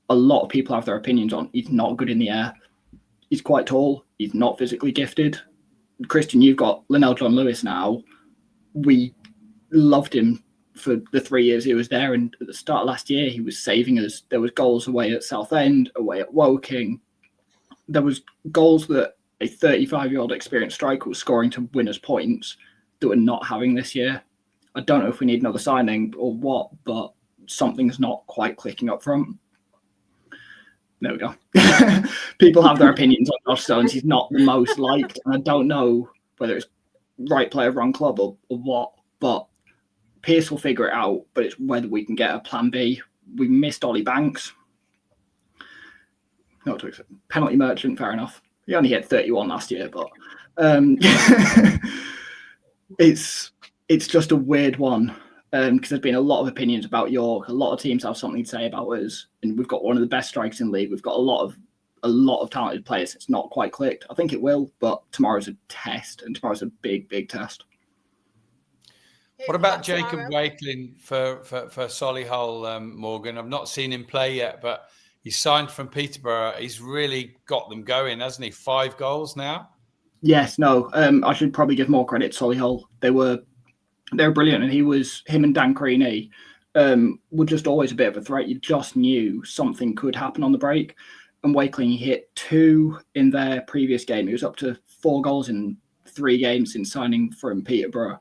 a lot of people have their opinions on. He's not good in the air. He's quite tall. He's not physically gifted. Christian, you've got Linnell John Lewis now. We loved him for the 3 years he was there, and at the start of last year he was saving us. There was goals away at Southend, away at Woking. There was goals that a 35-year-old experienced striker was scoring to win us points that we're not having this year. I don't know if we need another signing or what, but something's not quite clicking up front. There we go. People have their opinions on Josh Stones. He's not the most liked, and I don't know whether it's right player, wrong club or what, but Pierce will figure it out, but it's whether we can get a plan B. We missed Ollie Banks. No, penalty merchant, fair enough. He only hit 31 last year, but it's just a weird one because there's been a lot of opinions about York. A lot of teams have something to say about us, and we've got one of the best strikers in the league. We've got a lot of talented players. It's not quite clicked. I think it will, but tomorrow's a test, and tomorrow's a big, big test. What about Jacob Wakeling for Solihull, Morgan? I've not seen him play yet, but He signed from Peterborough. He's really got them going, hasn't he? 5 goals now. Yes, no. I should probably give more credit to Solihull. They were brilliant, and him and Dan Creaney were just always a bit of a threat. You just knew something could happen on the break. And Wakeling hit 2 in their previous game. He was up to 4 goals in 3 games since signing from Peterborough,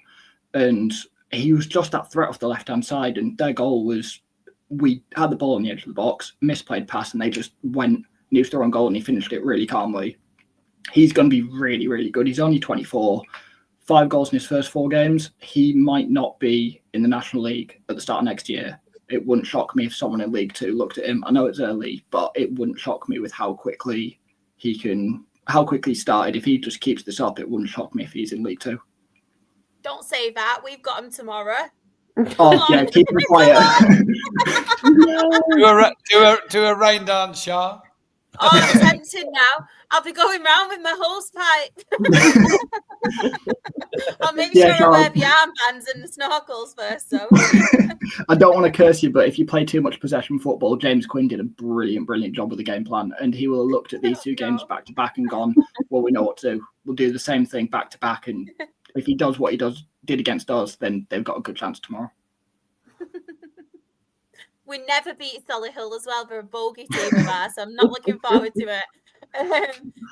and he was just that threat off the left-hand side. And their goal was, we had the ball on the edge of the box, misplayed pass, and they just went, and he was throwing goal, and he finished it really calmly. He's going to be really, really good. He's only 24, 5 goals in his first 4 games. He might not be in the National League at the start of next year. It wouldn't shock me if someone in League 2 looked at him. I know it's early, but it wouldn't shock me with how quickly he started. If he just keeps this up, it wouldn't shock me if he's in League 2. Don't say that. We've got him tomorrow. Oh, yeah, keep him quiet. do a rain dance, Shah. Oh, I'm tempted now. I'll be going round with my hose pipe. I'll make sure I wear the armbands and the snorkels first. So I don't want to curse you, but if you play too much possession football, James Quinn did a brilliant job with the game plan, and he will have looked at these 2 games back to back and gone, well, we know what to do. We'll do the same thing back to back, and if he does what he did against us, then they've got a good chance tomorrow. We never beat Solihull as well. They're a bogey team of ours, so I'm not looking forward to it.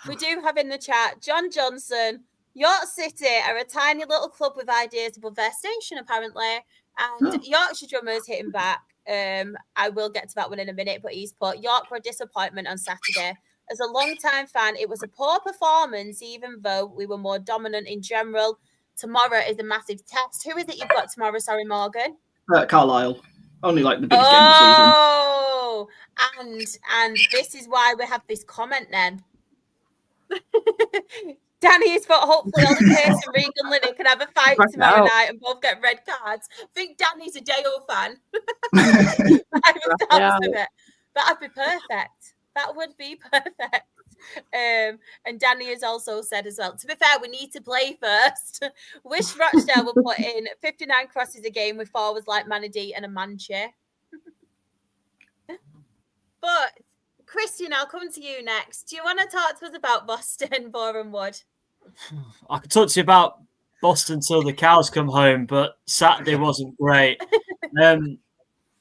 We do have in the chat, John Johnson, York City are a tiny little club with ideas above their station, apparently. And Yorkshire Drummers hitting back. I will get to that one in a minute, but he's put, York were a disappointment on Saturday. As a long-time fan, it was a poor performance, even though we were more dominant in general. Tomorrow is a massive test. Who is it you've got tomorrow? Sorry, Morgan. Carlisle. Only like the biggest game of the season. Oh, and this is why we have this comment then. Danny has got hopefully Ollie Pierce and Regan Linney can have a fight tomorrow night and both get red cards. I think Danny's a Dale fan. That'd be perfect. That would be perfect. And Danny has also said as well, to be fair, we need to play first. Wish Rochdale would put in 59 crosses a game with forwards like Manady and a Manche. But Christian, I'll come to you next. Do you want to talk to us about Boston, Boreham Wood? I could talk to you about Boston till the cows come home, but Saturday wasn't great.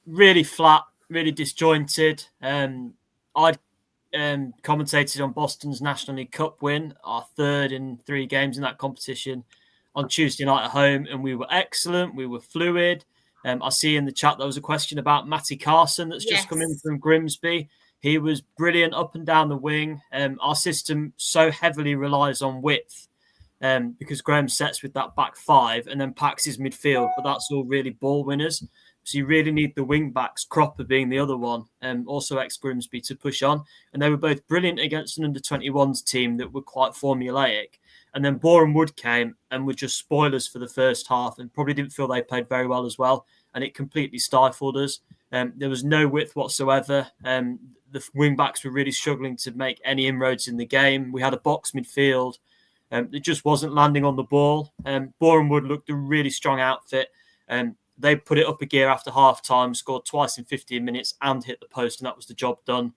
Really flat, really disjointed. I'd commentated on Boston's National League Cup win, our 3rd in 3 games in that competition, on Tuesday night at home, and we were excellent. We were fluid. I see in the chat there was a question about Matty Carson that's just come in from Grimsby. He was brilliant up and down the wing. Our system so heavily relies on width because Graham sets with that back 5 and then packs his midfield, but that's all really ball winners. So you really need the wing backs, Cropper being the other one, also ex-Grimsby, to push on. And they were both brilliant against an under-21s team that were quite formulaic. And then Boreham Wood came and were just spoilers for the first half and probably didn't feel they played very well as well. And it completely stifled us. There was no width whatsoever. The wing backs were really struggling to make any inroads in the game. We had a box midfield that just wasn't landing on the ball. Boreham Wood looked a really strong outfit. They put it up a gear after half-time, scored twice in 15 minutes and hit the post, and that was the job done.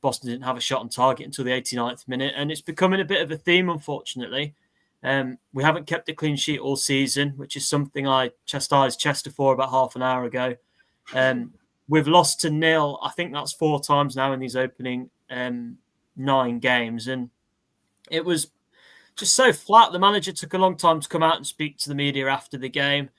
Boston didn't have a shot on target until the 89th minute, and it's becoming a bit of a theme, unfortunately. We haven't kept a clean sheet all season, which is something I chastised Chester for about half an hour ago. We've lost to 0. I think that's 4 times now in these opening 9 games, and it was just so flat. The manager took a long time to come out and speak to the media after the game.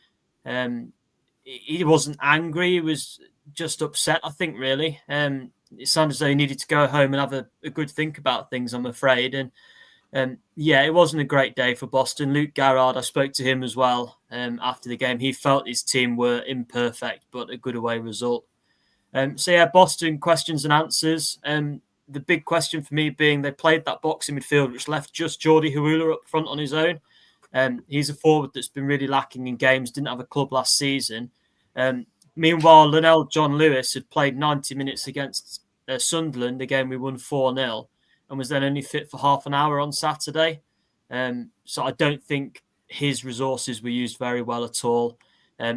He wasn't angry. He was just upset, I think, really. It sounded as though he needed to go home and have a good think about things, I'm afraid. And it wasn't a great day for Boston. Luke Garrard, I spoke to him as well after the game. He felt his team were imperfect, but a good away result. Boston questions and answers. The big question for me being they played that boxing midfield, which left just Geordie Hawula up front on his own. He's a forward that's been really lacking in games, didn't have a club last season. Meanwhile, Linnell John Lewis had played 90 minutes against Sunderland, the game we won 4-0, and was then only fit for half an hour on Saturday. So I don't think his resources were used very well at all.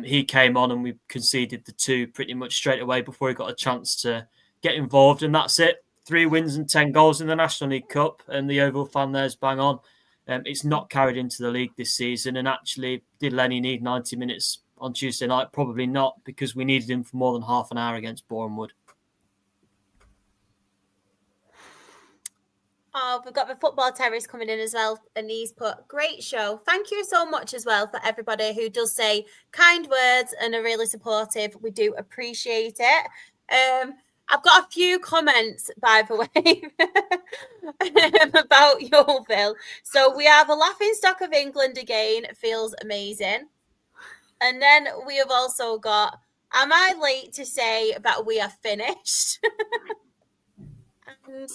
He came on and we conceded the 2 pretty much straight away before he got a chance to get involved, and that's it. 3 wins and 10 goals in the National League Cup, and the Yeovil fan there's bang on. It's not carried into the league this season, and actually, did Lenny need 90 minutes on Tuesday night? Probably not, because we needed him for more than half an hour against Boreham Wood. Oh, we've got the football terrorist coming in as well, and he's put, great show. Thank you so much as well for everybody who does say kind words and are really supportive. We do appreciate it. I've got a few comments, by the way, about Yeovil. So we have a laughing stock of England again. Feels amazing. And then we have also got, am I late to say that we are finished? And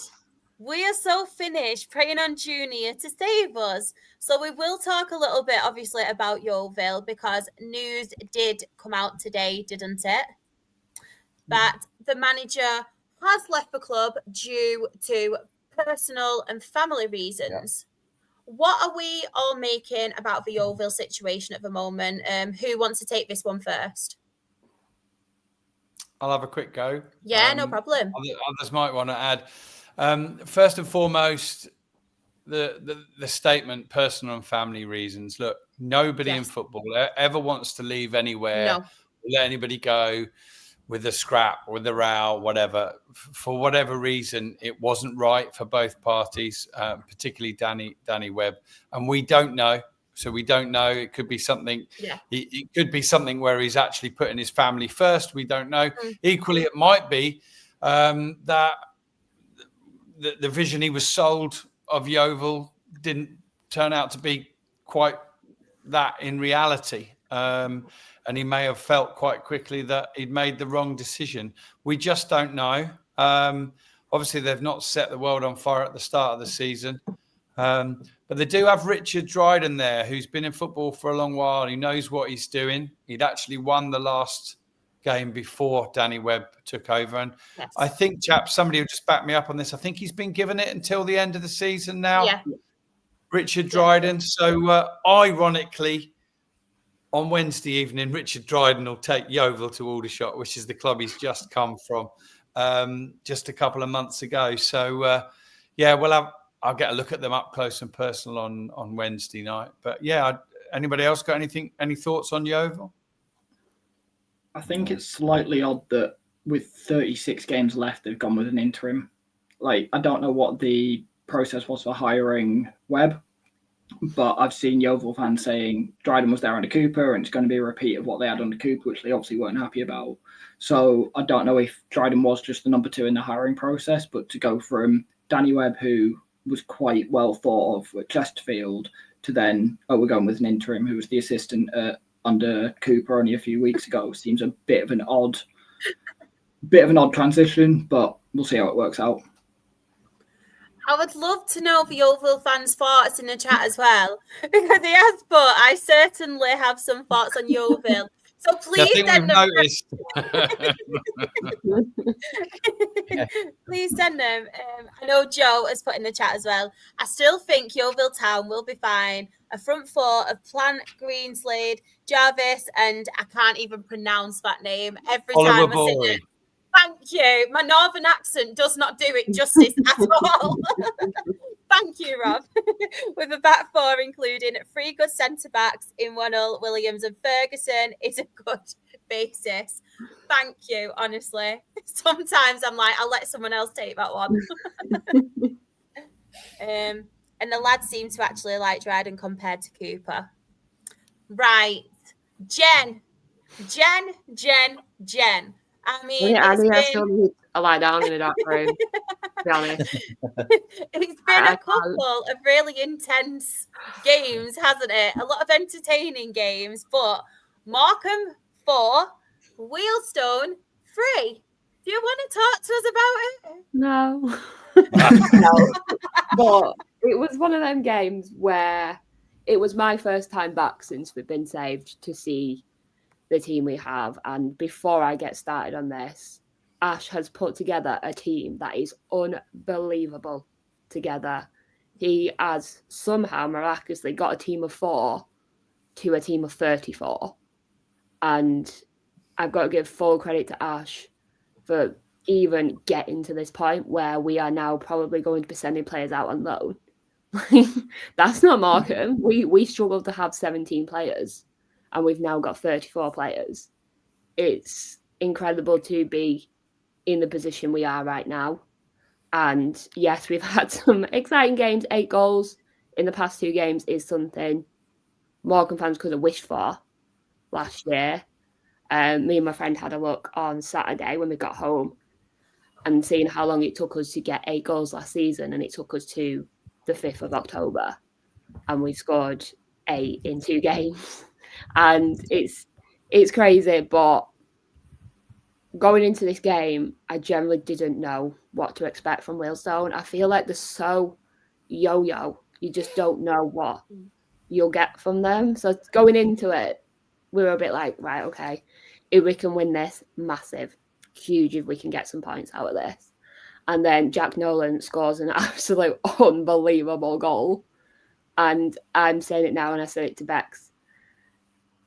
we are so finished praying on Junior to save us. So we will talk a little bit, obviously, about Yeovil, because news did come out today, didn't it? That the manager has left the club due to personal and family reasons. Yeah. What are we all making about the Yeovil situation at the moment? Who wants to take this one first? I'll have a quick go. Yeah, no problem. Others might want to add. First and foremost, the statement, personal and family reasons. Look, nobody in football ever wants to leave anywhere, let anybody go with a scrap or with a row, whatever. For whatever reason, it wasn't right for both parties, particularly Danny Webb. And we don't know. So we don't know. It could be something. Yeah. It could be something where he's actually putting his family first. We don't know. Equally, it might be that the vision he was sold of Yeovil didn't turn out to be quite that in reality. And he may have felt quite quickly that he'd made the wrong decision. We just don't know. Obviously, they've not set the world on fire at the start of the season. But they do have Richard Dryden there, who's been in football for a long while. He knows what he's doing. He'd actually won the last game before Danny Webb took over. And I think, chaps, somebody will just back me up on this. I think he's been given it until the end of the season now. Yeah. Richard Dryden. So, ironically, on Wednesday evening, Richard Dryden will take Yeovil to Aldershot, which is the club he's just come from just a couple of months ago. So, I'll get a look at them up close and personal on Wednesday night. But, anybody else got any thoughts on Yeovil? I think it's slightly odd that with 36 games left, they've gone with an interim. Like, I don't know what the process was for hiring Webb, but I've seen Yeovil fans saying Dryden was there under Cooper and it's going to be a repeat of what they had under Cooper, which they obviously weren't happy about. So I don't know if Dryden was just the number 2 in the hiring process, but to go from Danny Webb, who was quite well thought of at Chesterfield, to then, we're going with an interim who was the assistant under Cooper only a few weeks ago, seems a bit of an odd transition, but we'll see how it works out. I would love to know the Yeovil fans' thoughts in the chat as well, because he has put, I certainly have some thoughts on Yeovil. So please send them. Please send them. I know Joe has put in the chat as well. I still think Yeovil Town will be fine. A front 4 of Plant, Greenslade, Jarvis, and I can't even pronounce that name every time I say it. Thank you. My northern accent does not do it justice at all. Thank you, Rob. With a back 4 including 3 good centre-backs in Wannell, Williams and Ferguson is a good basis. Thank you, honestly. Sometimes I'm like, I'll let someone else take that one. And the lads seem to actually like Dryden compared to Cooper. Right. Jen. I mean, I lie down in a dark room, to be honest. It's been a couple of really intense games, hasn't it? A lot of entertaining games, but Morecambe 4, Wealdstone 3. Do you want to talk to us about it? No. No. But it was one of them games where it was my first time back since we've been saved to see the team we have. And before I get started on this, Ash has put together a team that is unbelievable together. He has somehow miraculously got a team of 4 to a team of 34. And I've got to give full credit to Ash for even getting to this point where we are now probably going to be sending players out on loan. That's not Morecambe. We struggled to have 17 players, and we've now got 34 players. It's incredible to be in the position we are right now. And yes, we've had some exciting games. 8 goals in the past 2 games is something Morecambe fans could have wished for last year. Me and my friend had a look on Saturday when we got home and seeing how long it took us to get 8 goals last season, and it took us to the 5th of October, and we scored 8 in 2 games. And it's crazy, but going into this game, I generally didn't know what to expect from Wealdstone. I feel like they're so yo-yo. You just don't know what you'll get from them. So going into it, we were a bit like, right, okay, if we can win this, massive, huge if we can get some points out of this. And then Jack Nolan scores an absolute unbelievable goal. And I'm saying it now, and I said it to Bex.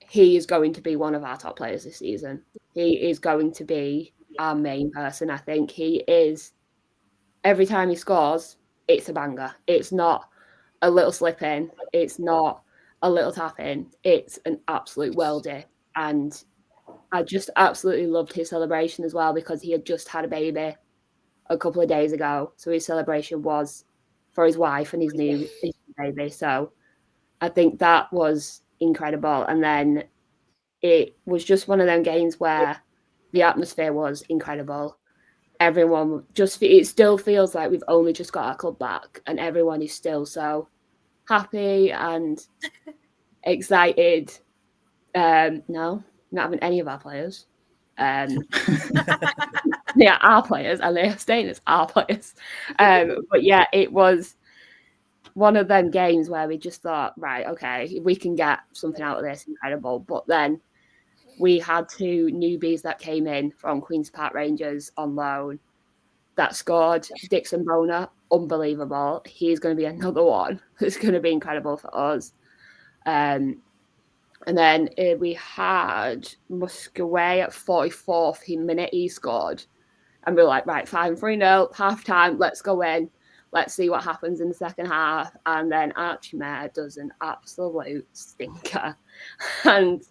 He is going to be one of our top players this season. He is going to be our main person, I think. He is, every time he scores, it's a banger. It's not a little slip in. It's not a little tap in. It's an absolute weldy. And I just absolutely loved his celebration as well, because he had just had a baby a couple of days ago. So his celebration was for his wife and his new baby. So I think that was incredible. And then it was just one of them games where the atmosphere was incredible. Everyone just, it still feels like we've only just got our club back, and everyone is still so happy and excited. No, not having any of our players. Yeah, our players, and they're staying as our players. But yeah, it was one of them games where we just thought, right, okay, if we can get something out of this, incredible. But then we had 2 newbies that came in from Queen's Park Rangers on loan that scored. Dixon Boner, unbelievable. He's going to be another one that's going to be incredible for us. And then we had Muscaway at 44th minute. He scored. And we were like, right, 5-3-0, half time, let's go in. Let's see what happens in the second half. And then Archimere does an absolute stinker. And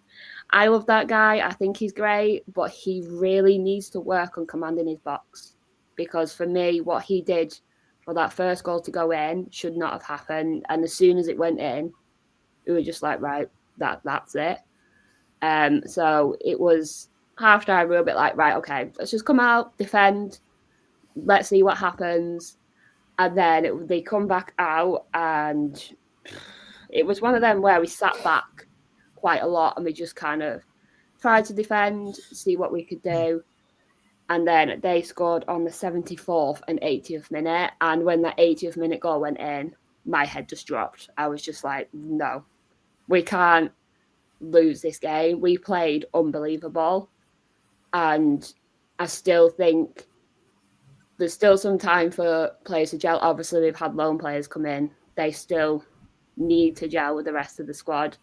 I love that guy. I think he's great, but he really needs to work on commanding his box. Because for me, what he did for that first goal to go in should not have happened. And as soon as it went in, we were just like, right, that's it. So it was half time, we were a bit like, right, okay, let's just come out, defend, let's see what happens. And then they come back out, and it was one of them where we sat back quite a lot, and we just kind of tried to defend, see what we could do. And then they scored on the 74th and 80th minute. And when that 80th minute goal went in, my head just dropped. I was just like, no, we can't lose this game. We played unbelievable. And I still think there's still some time for players to gel. Obviously, we've had loan players come in. They still need to gel with the rest of the squad.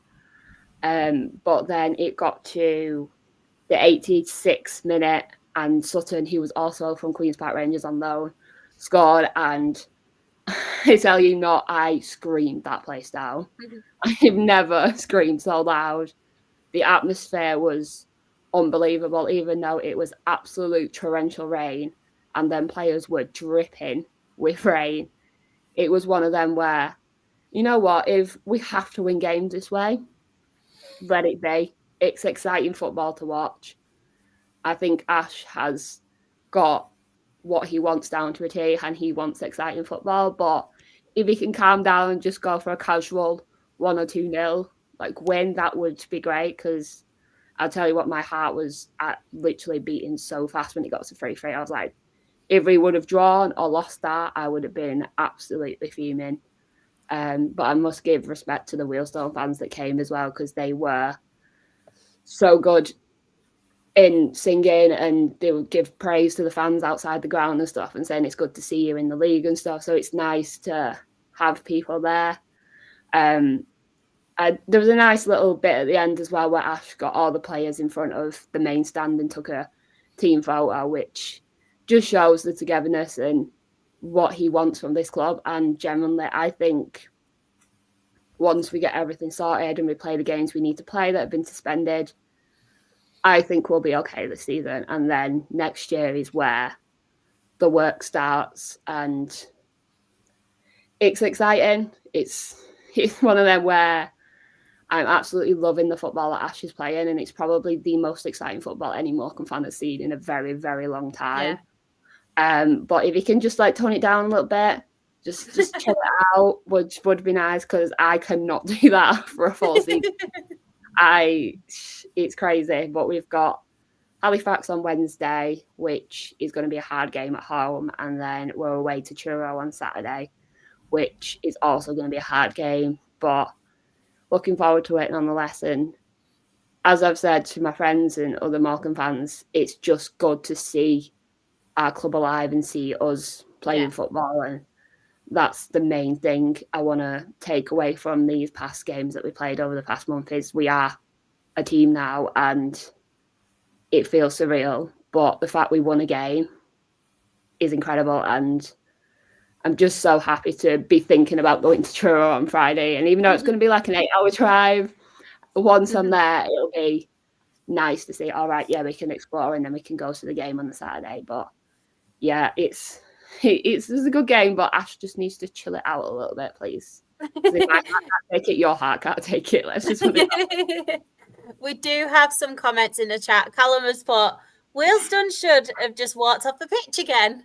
But then it got to the 86th minute, and Sutton, who was also from Queen's Park Rangers on loan, scored. And I tell you not, I screamed that place down. I've never screamed so loud. The atmosphere was unbelievable, even though it was absolute torrential rain. And then players were dripping with rain. It was one of them where, you know what, if we have to win games this way, let it be. It's exciting football to watch. I think Ash has got what he wants down to a T, and he wants exciting football. But if he can calm down and just go for a casual 1 or 2-0, like win, that would be great. Because I'll tell you what, my heart was literally beating so fast when it got to 3-3. I was like, if we would have drawn or lost that, I would have been absolutely fuming. But I must give respect to the Wealdstone fans that came as well, because they were so good in singing, and they would give praise to the fans outside the ground and stuff, and saying it's good to see you in the league and stuff. So it's nice to have people there. There was a nice little bit at the end as well where Ash got all the players in front of the main stand and took a team photo, which just shows the togetherness and what he wants from this club. And generally, I think once we get everything sorted and we play the games we need to play that have been suspended, I think we'll be okay this season. And then next year is where the work starts, and it's exciting. It's one of them where I'm absolutely loving the football that Ash is playing, and it's probably the most exciting football any Morecambe fan has seen in a very, very long time. But if you can just like tone it down a little bit, just chill it out, would be nice, because I cannot do that for a full season. It's crazy. But we've got Halifax on Wednesday, which is going to be a hard game at home, and then we're away to Truro on Saturday, which is also going to be a hard game. But looking forward to it nonetheless. And as I've said to my friends and other Morecambe fans, it's just good to see our club alive and see us playing football. And that's the main thing I want to take away from these past games that we played over the past month, is we are a team now, and it feels surreal. But the fact we won a game is incredible, and I'm just so happy to be thinking about going to Truro on Friday. And even though it's going to be like an 8-hour drive, once I'm there, it'll be nice to say, all right, yeah, we can explore, and then we can go to the game on the Saturday. But yeah, it's a good game, but Ash just needs to chill it out a little bit, please. If I can't take it, your heart can't take it. Let's just put it We do have some comments in the chat. Callum has put, Wealdstone should have just walked off the pitch again.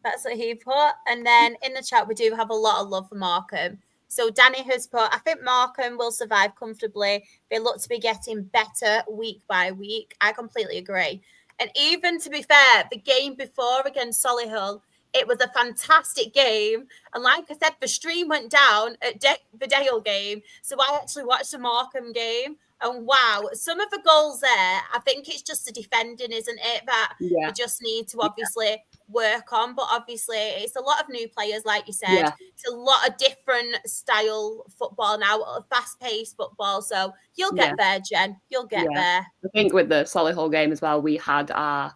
That's what he put. And then in the chat, we do have a lot of love for Morecambe. So Danny has put, I think Morecambe will survive comfortably. They look to be getting better week by week. I completely agree. And even, to be fair, the game before against Solihull, it was a fantastic game. And like I said, the stream went down at the Dale game. So I actually watched the Morecambe game. And wow, some of the goals there, I think it's just the defending, isn't it? That we just need to obviously work on. But obviously, it's a lot of new players, like you said. It's a lot of different style football now, fast-paced football. So you'll get there, Jen. You'll get there. I think with the Solihull game as well, we had our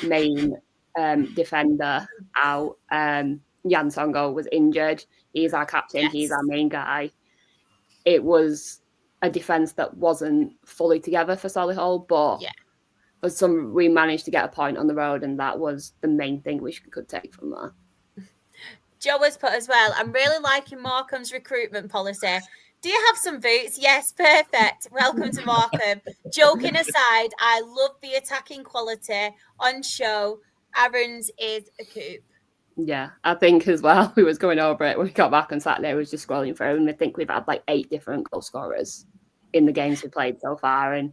main defender out. Jan Songo was injured. He's our captain. He's our main guy. It was a defence that wasn't fully together for Solihull, but we managed to get a point on the road, and that was the main thing we could take from that. Joe has put as well, I'm really liking Morecambe's recruitment policy. Do you have some boots? Yes, perfect. Welcome to Morecambe. Joking aside, I love the attacking quality on show. Aaron's is a coup. Yeah, I think as well, we was going over it when we got back on Saturday, we was just scrolling through, and I think we've had like 8 different goal scorers in the games we played so far. And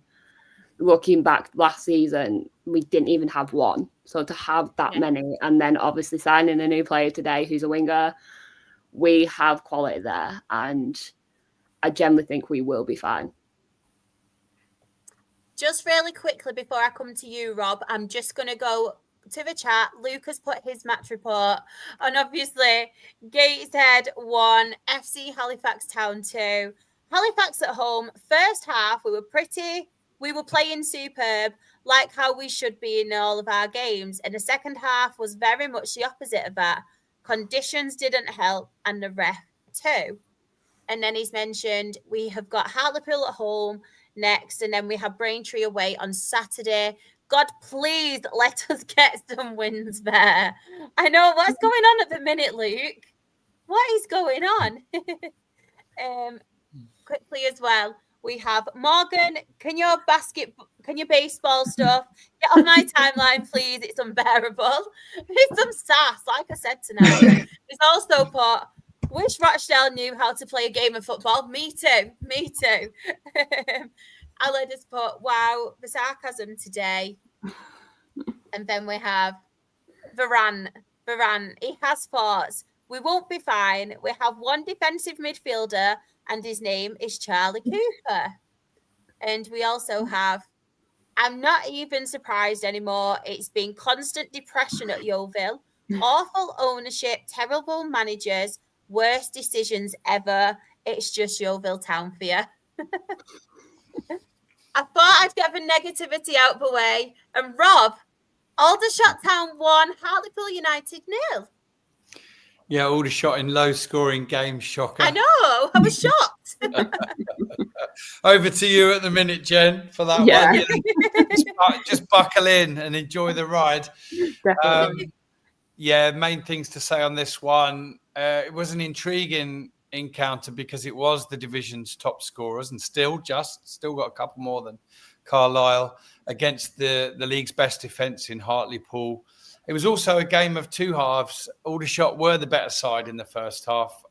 looking back last season, we didn't even have one. So to have that many, and then obviously signing a new player today who's a winger, we have quality there, and I generally think we will be fine. Just really quickly before I come to you, Rob, I'm just going to go to the chat. Luke has put his match report, and obviously Gateshead 1, FC Halifax Town 2. Halifax at home, first half we were playing superb, like how we should be in all of our games, and the second half was very much the opposite of that. Conditions didn't help, and the ref too. And then he's mentioned we have got Hartlepool at home next, and then we have Braintree away on Saturday. God, please let us get some wins there. I know what's going on at the minute, Luke. What is going on? Quickly as well, we have Morgan. Can your baseball stuff get on my timeline, please? It's unbearable. It's some sass, like I said tonight. It's also put, wish Rochdale knew how to play a game of football. Me too. Alan has put, wow, the sarcasm today. And then we have Varan. He has thoughts. We won't be fine. We have one defensive midfielder, and his name is Charlie Cooper. And we also have, I'm not even surprised anymore. It's been constant depression at Yeovil. Awful ownership, terrible managers, worst decisions ever. It's just Yeovil Town for you. I thought I'd get the negativity out of the way. And Rob, Aldershot Town 1, Hartlepool United 0. Yeah, Aldershot in low-scoring game, shocker. I know. I was shocked. Over to you at the minute, Jen, for that Yeah. one. Just buckle in and enjoy the ride. Definitely. Main things to say on this one. It was an intriguing encounter because it was the division's top scorers and still got a couple more than Carlisle against the league's best defence in Hartlepool. It was also a game of two halves. Aldershot were the better side in the first half.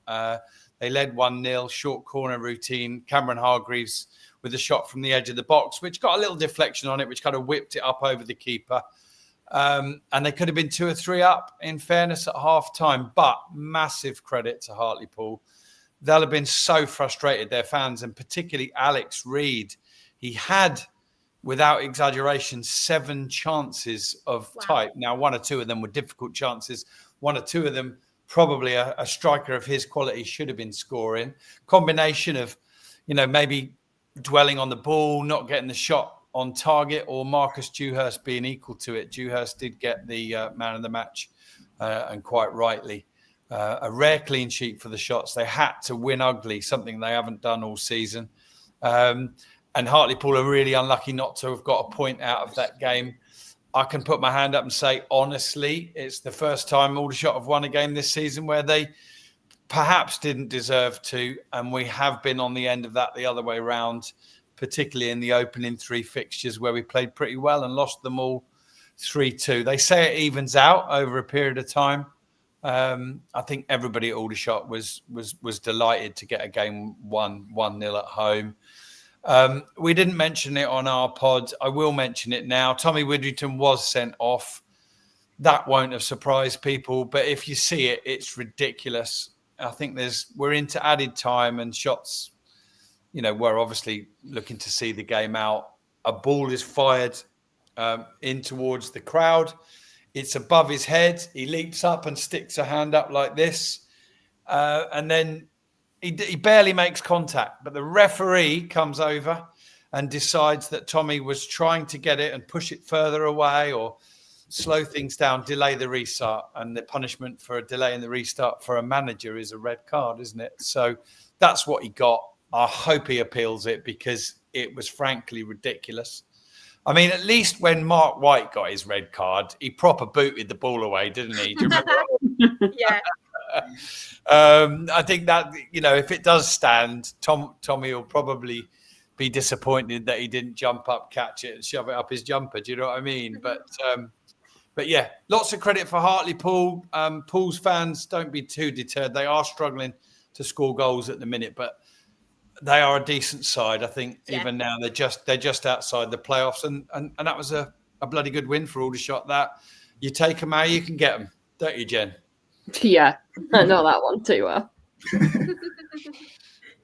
They led 1-0, short corner routine. Cameron Hargreaves with a shot from the edge of the box, which got a little deflection on it, which kind of whipped it up over the keeper. And they could have been 2 or 3 up, in fairness, at half time. But massive credit to Hartlepool. They'll have been so frustrated, their fans, and particularly Alex Reid. He had, without exaggeration, 7 chances of type. Now, 1 or 2 of them were difficult chances. 1 or 2 of them, probably a striker of his quality should have been scoring. Combination of, maybe dwelling on the ball, not getting the shot on target, or Marcus Dewhurst being equal to it. Dewhurst did get the man of the match, and quite rightly. A rare clean sheet for the shots. They had to win ugly, something they haven't done all season. And Hartlepool are really unlucky not to have got a point out of that game. I can put my hand up and say, honestly, it's the first time Aldershot have won a game this season where they perhaps didn't deserve to. And we have been on the end of that the other way around, particularly in the opening 3 fixtures where we played pretty well and lost them all 3-2. They say it evens out over a period of time. I think everybody at Aldershot was delighted to get a game 1-0 at home. We didn't mention it on our pod. I will mention it now. Tommy Widrington was sent off. That won't have surprised people, but if you see it, it's ridiculous. I think we're into added time and shots. We're obviously looking to see the game out. A ball is fired in towards the crowd. It's above his head. He leaps up and sticks a hand up like this. And then he barely makes contact. But the referee comes over and decides that Tommy was trying to get it and push it further away or slow things down, delay the restart. And the punishment for delaying the restart for a manager is a red card, isn't it? So that's what he got. I hope he appeals it because it was frankly ridiculous. I mean, at least when Mark White got his red card, he proper booted the ball away, didn't he? Do you remember? Yeah. I think that, if it does stand, Tommy will probably be disappointed that he didn't jump up, catch it and shove it up his jumper. Do you know what I mean? But yeah, lots of credit for Hartlepool. Pool's fans, don't be too deterred. They are struggling to score goals at the minute, but they are a decent side. I think even now they're just outside the playoffs, and that was a bloody good win for Aldershot. That you take them out, you can get them, don't you, Jen? Yeah, I know that one too well.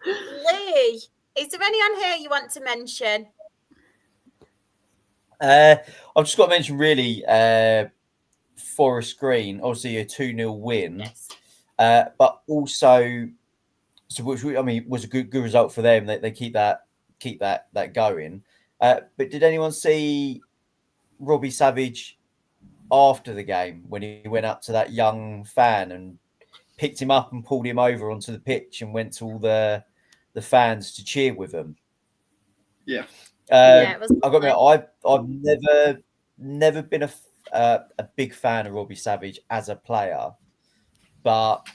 Lee, is there anyone here you want to mention? I've just got to mention really Forest Green, obviously a 2-0 win, Yes. but also. So, which was a good result for them. They keep that going. But did anyone see Robbie Savage after the game when he went up to that young fan and picked him up and pulled him over onto the pitch and went to all the fans to cheer with him? Yeah. It was I've got to admit, I've never been a big fan of Robbie Savage as a player, but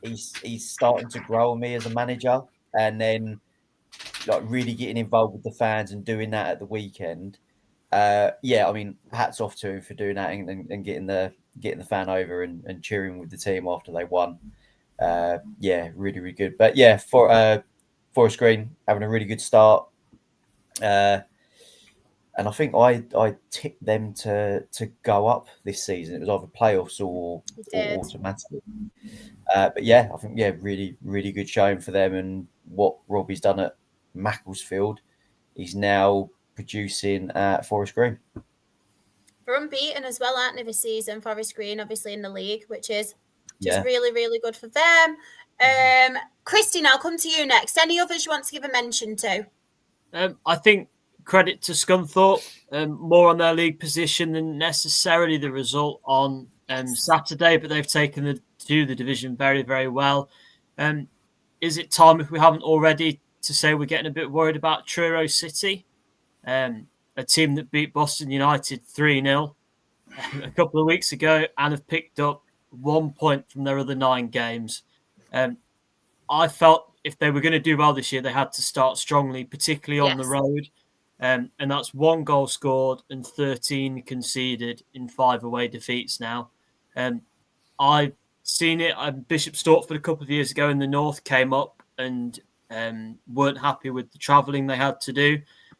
he's starting to grow on me as a manager, and then really getting involved with the fans and doing that at the weekend. Hats off to him for doing that and getting the fan over and cheering with the team after they won. Really, really good. But yeah, for Forest Green having a really good start. And I think I tipped them to go up this season. It was either playoffs or automatically. But yeah, I think really, really good showing for them. And what Robbie's done at Macclesfield, he's now producing at Forest Green. They're unbeaten as well, aren't they, this season? Forest Green, obviously in the league, which is just really, really good for them. Christine, I'll come to you next. Any others you want to give a mention to? I think credit to Scunthorpe, more on their league position than necessarily the result on Saturday, but they've taken the division very, very well. Is it time, if we haven't already, to say we're getting a bit worried about Truro City, a team that beat Boston United 3-0 a couple of weeks ago and have picked up 1 point from their other 9 games. I felt if they were going to do well this year, they had to start strongly, particularly on the road. And that's 1 goal scored and 13 conceded in 5 away defeats now. I've seen it. Bishop Stortford a couple of years ago in the north came up and weren't happy with the travelling they had to do.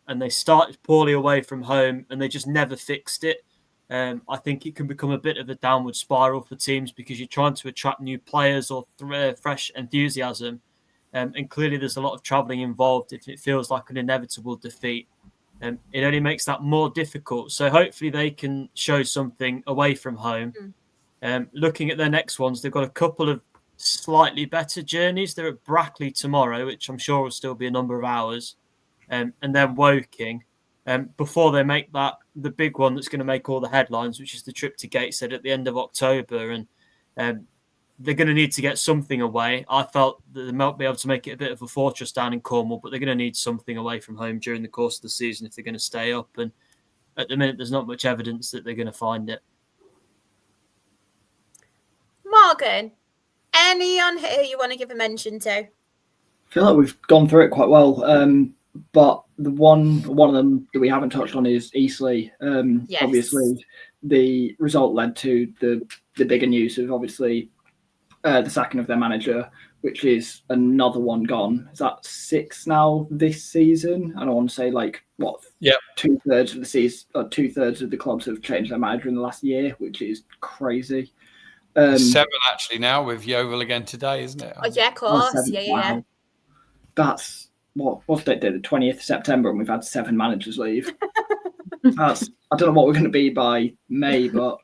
And they started poorly away from home and they just never fixed it. I think it can become a bit of a downward spiral for teams because you're trying to attract new players or fresh enthusiasm. And clearly there's a lot of travelling involved if it feels like an inevitable defeat. It only makes that more difficult. So hopefully they can show something away from home. Looking at their next ones, they've got a couple of slightly better journeys. They're at Brackley tomorrow, which I'm sure will still be a number of hours. And then Woking. Before they make that the big one that's going to make all the headlines, which is the trip to Gateshead at the end of October. And they're going to need to get something away. I felt that they might be able to make it a bit of a fortress down in Cornwall, but they're going to need something away from home during the course of the season if they're going to stay up. And at the minute, there's not much evidence that they're going to find it. Morgan, any on here you want to give a mention to? I feel like we've gone through it quite well. But the one of them that we haven't touched on is Eastleigh. Obviously, the result led to the bigger news of obviously the sacking of their manager, which is another one gone. Is that 6 now this season? I don't want to say 2/3 of the season, 2/3 of the clubs have changed their manager in the last year, which is crazy. 7 actually now with Yeovil again today, isn't it? Oh yeah, of course. Yeah. That's what's the 20th of September, and we've had 7 managers leave. I don't know what we're going to be by May, but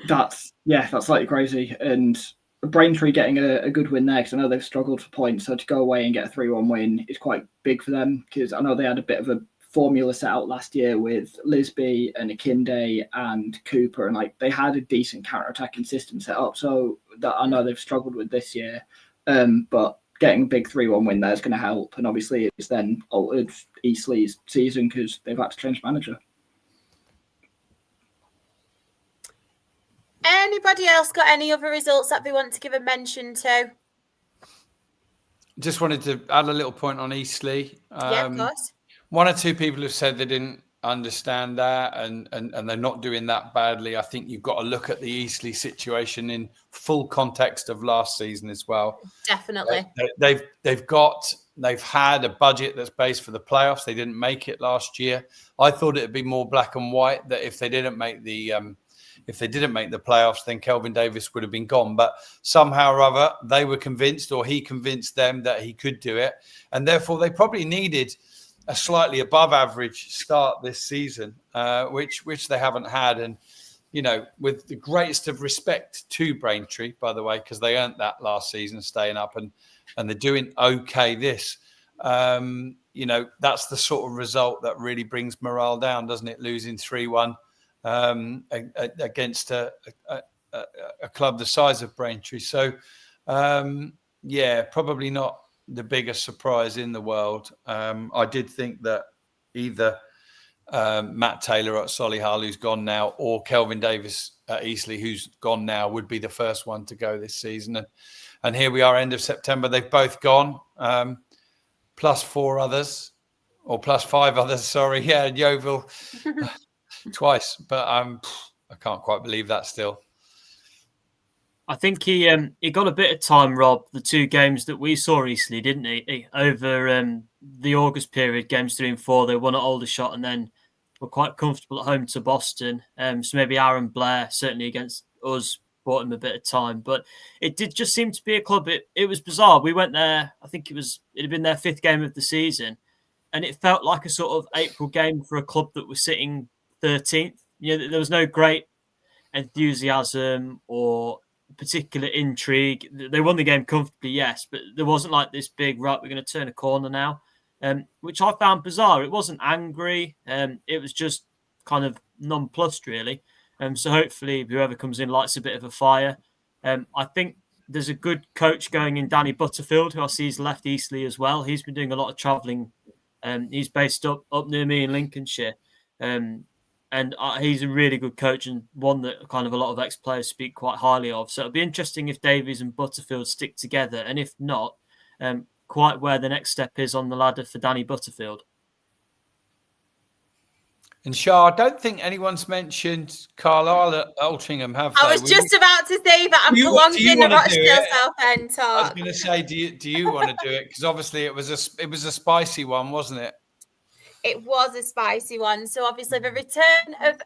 that's slightly crazy. And Braintree getting a good win there, because I know they've struggled for points, so to go away and get a 3-1 win is quite big for them, because I know they had a bit of a formula set out last year with Lisby and Akinde and Cooper, and they had a decent counter-attacking system set up, so that I know they've struggled with this year, but getting a big 3-1 win there is going to help, and obviously it's then altered Eastleigh's season because they've had to change manager. Anybody else got any other results that they want to give a mention to? Just wanted to add a little point on Eastleigh. Yeah, of course. 1 or 2 people have said they didn't understand that and they're not doing that badly. I think you've got to look at the Eastleigh situation in full context of last season as well. Definitely. They've had a budget that's based for the playoffs. They didn't make it last year. I thought it'd be more black and white, that if they didn't make the playoffs, then Kelvin Davis would have been gone. But somehow or other, they were convinced, or he convinced them, that he could do it. And therefore, they probably needed a slightly above average start this season, which they haven't had. And, with the greatest of respect to Braintree, by the way, because they earned that last season, staying up, and they're doing okay this. That's the sort of result that really brings morale down, doesn't it? Losing 3-1 against a club the size of Braintree. So, probably not the biggest surprise in the world. I did think that either Matt Taylor at Solihull, who's gone now, or Kelvin Davis at Eastleigh, who's gone now, would be the first one to go this season. And here we are, end of September. They've both gone, plus 4 others, or plus 5 others, sorry. Yeah, Yeovil twice. But I can't quite believe that still. I think he got a bit of time, Rob, the 2 games that we saw Eastleigh, didn't he? Over the August period, games 3 and 4, they won at Aldershot and then were quite comfortable at home to Boston. So maybe Aaron Blair, certainly against us, bought him a bit of time. But it did just seem to be a club. It was bizarre. We went there, I think it had been their 5th game of the season. And it felt like a sort of April game for a club that was sitting 13th. There was no great enthusiasm or particular intrigue. They won the game comfortably, yes, but there wasn't like this big, right, we're going to turn a corner now. which I found bizarre. It wasn't angry. It was just kind of nonplussed, really. So hopefully whoever comes in lights a bit of a fire. I think there's a good coach going in, Danny Butterfield, who I see has left Eastleigh as well. He's been doing a lot of travelling. He's based up near me in Lincolnshire. And he's a really good coach and one that kind of a lot of ex-players speak quite highly of. So it'll be interesting if Davies and Butterfield stick together. And if not, quite where the next step is on the ladder for Danny Butterfield. And Shah, I don't think anyone's mentioned Carlisle at Altrincham, have they? I was just about to say that I'm prolonged in the Rochdale Southend talk. I was going to say, do you want to do it? Because obviously it was a spicy one, wasn't it? It was a spicy one. So obviously the return of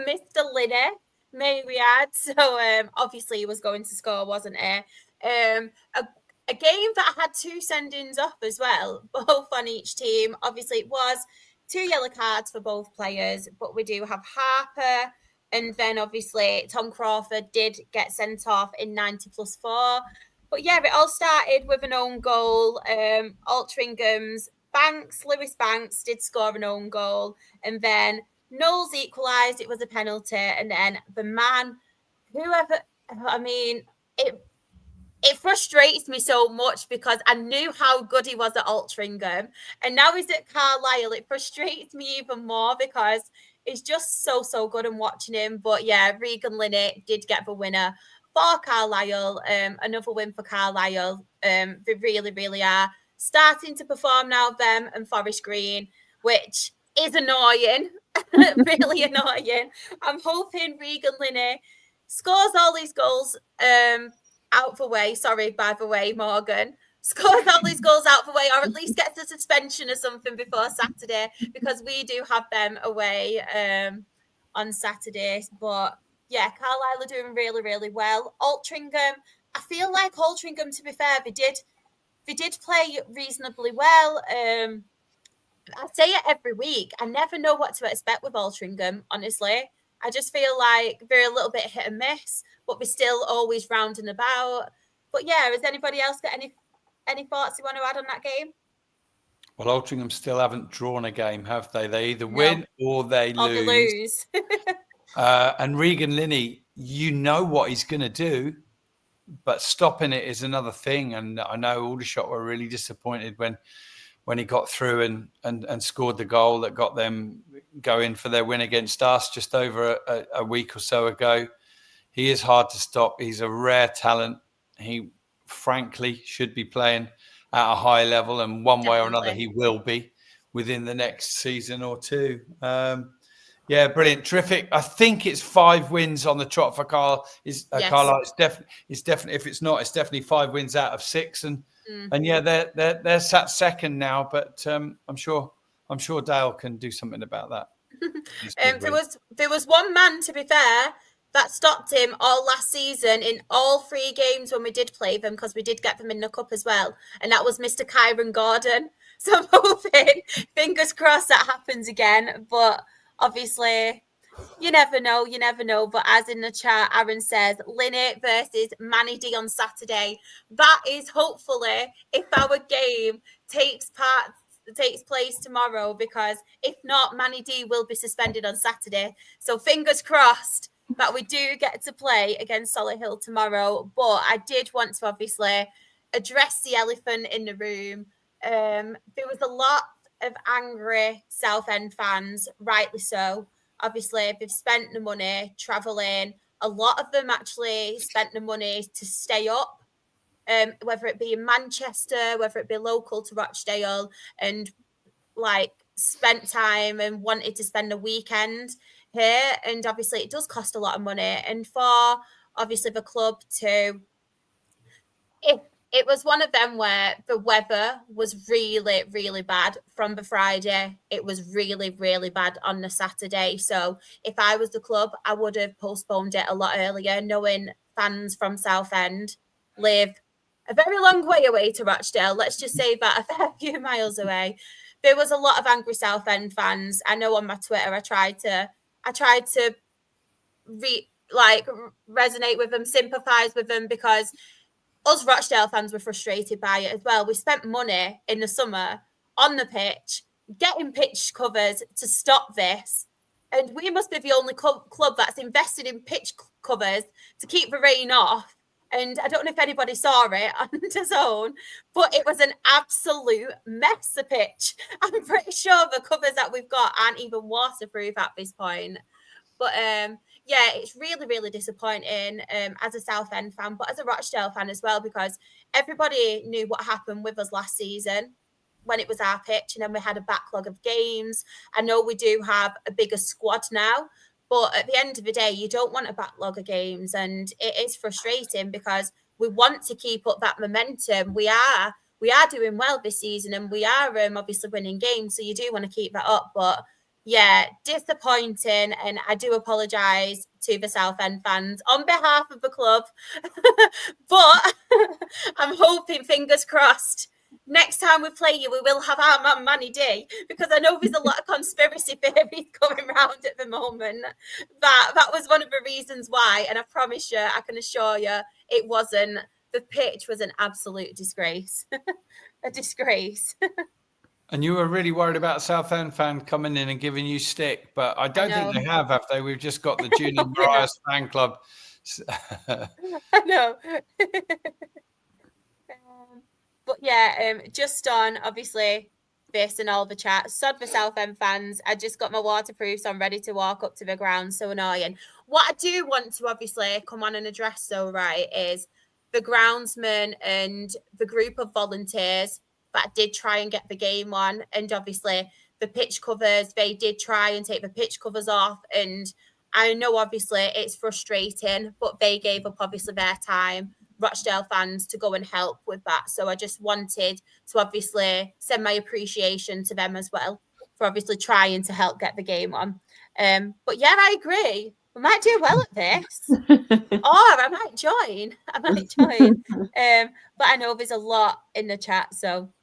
Mr. Linney, may we add. So obviously he was going to score, wasn't he? A game that had 2 send-ins off as well, both on each team. Obviously it was 2 yellow cards for both players, but we do have Harper, and then obviously Tom Crawford did get sent off in 90+4. But yeah, it all started with an own goal. Altrincham's Lewis Banks did score an own goal, and then Knowles equalised. It was a penalty, and then the man, it frustrates me so much because I knew how good he was at Altrincham, and now he's at Carlisle. It frustrates me even more because he's just so good in watching him. But yeah, Regan Linney did get the winner for Carlisle. Another win for Carlisle. They really are starting to perform now, them and Forest Green, which is annoying, really annoying. I'm hoping Regan Linney scores all these goals out the way. Sorry, by the way, Morgan. Scores all these goals out the way, or at least gets a suspension or something before Saturday, because we do have them away on Saturdays. But yeah, Carlisle are doing really well. Altrincham, I feel like Altrincham, to be fair, they did play reasonably well. I say it every week. I never know what to expect with Altrincham, honestly. I just feel like they're a little bit hit and miss, but we're still always round and about. But yeah, has anybody else got any thoughts you want to add on that game? Well, Altrincham still haven't drawn a game, have they? They either win or they lose. And Regan Linney, you know what he's going to do, but stopping it is another thing. And I know Aldershot were really disappointed when he got through and scored the goal that got them going for their win against us just over a week or so ago. He is hard to stop. He's a rare talent. He, frankly, should be playing at a high level, and one way or another he will be within the next season or two. Yeah, brilliant, terrific. I think it's 5 wins on the trot for Carlisle. Carlisle, it's definitely. If it's not, it's definitely 5 wins out of 6, and yeah, they're sat second now. But I'm sure Dale can do something about that. There was one man, to be fair, that stopped him all last season in all 3 games when we did play them, because we did get them in the cup as well, and that was Mr. Kyron Gordon. So I'm hoping, fingers crossed, that happens again. But obviously, you never know. But as in the chat, Aaron says, Linney versus Manny D on Saturday. That is hopefully if our game takes place tomorrow, because if not, Manny D will be suspended on Saturday. So fingers crossed that we do get to play against Solihull tomorrow. But I did want to obviously address the elephant in the room. There was a lot of angry Southend fans, rightly so. Obviously, they've spent the money travelling. A lot of them actually spent the money to stay up, whether it be in Manchester, whether it be local to Rochdale, and like spent time and wanted to spend a weekend here. And obviously, it does cost a lot of money. And for obviously the club to, it was one of them where the weather was really, really bad from the Friday. It was really, really bad on the Saturday. So if I was the club, I would have postponed it a lot earlier, knowing fans from Southend live a very long way away to Rochdale. Let's just say that a fair few miles away. There was a lot of angry Southend fans. I know on my Twitter, I tried to resonate with them, sympathise with them, because us Rochdale fans were frustrated by it as well. We spent money in the summer on the pitch, getting pitch covers to stop this. And we must be the only club that's invested in pitch covers to keep the rain off. And I don't know if anybody saw it on DAZN, but it was an absolute mess, the pitch. I'm pretty sure the covers that we've got aren't even waterproof at this point. But yeah, it's really, really disappointing as a Southend fan, but as a Rochdale fan as well, because everybody knew what happened with us last season when it was our pitch, and then we had a backlog of games. I know we do have a bigger squad now, but at the end of the day, you don't want a backlog of games, and it is frustrating because we want to keep up that momentum. We are doing well this season, and we are obviously winning games, so you do want to keep that up. But yeah, disappointing, and I do apologise to the Southend fans on behalf of the club. But I'm hoping, fingers crossed, next time we play you, we will have our man Manny D, because I know there's a lot of conspiracy theories going around at the moment. That was one of the reasons why, and I promise you, I can assure you, it wasn't. The pitch was an absolute disgrace. A disgrace. And you were really worried about a Southend fan coming in and giving you stick, but I don't think they have they? We've just got the Junior Mariah's fan club. I know. But yeah, just on obviously this and all the chat, sod for Southend fans. I just got my waterproof, so I'm ready to walk up to the ground. So annoying. What I do want to obviously come on and address, though, right, is the groundsman and the group of volunteers that did try and get the game on, and obviously the pitch covers, they did try and take the pitch covers off, and I know obviously it's frustrating, but they gave up obviously their time, Rochdale fans, to go and help with that. So I just wanted to obviously send my appreciation to them as well for obviously trying to help get the game on. But yeah, I agree. We might do well at this. Or I might join. But I know there's a lot in the chat, so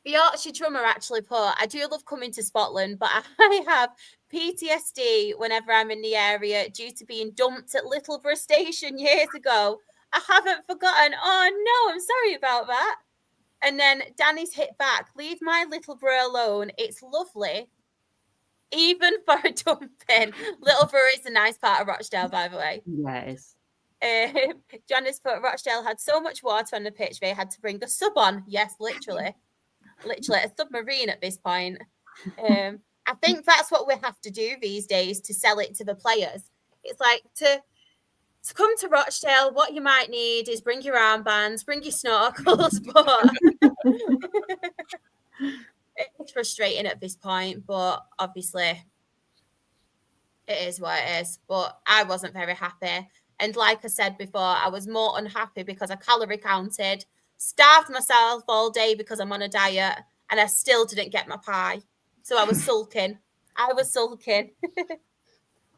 the Yorkshire drummer actually put, I do love coming to Scotland, but I have PTSD whenever I'm in the area due to being dumped at Littleborough Station years ago. I haven't forgotten. Oh, no, I'm sorry about that. And then Danny's hit back, leave my Littleborough alone. It's lovely. Even for a dumping. Littleborough is a nice part of Rochdale, by the way. Yes. Janice put, Rochdale had so much water on the pitch, they had to bring a sub on. Yes, literally. Literally a submarine at this point. I think that's what we have to do these days to sell it to the players. It's like to come to Rochdale, what you might need is bring your armbands, bring your snorkels, but it's frustrating at this point, but obviously it is what it is. But I wasn't very happy. And like I said before, I was more unhappy because I calorie counted, starved myself all day because I'm on a diet, and I still didn't get my pie. So I was sulking.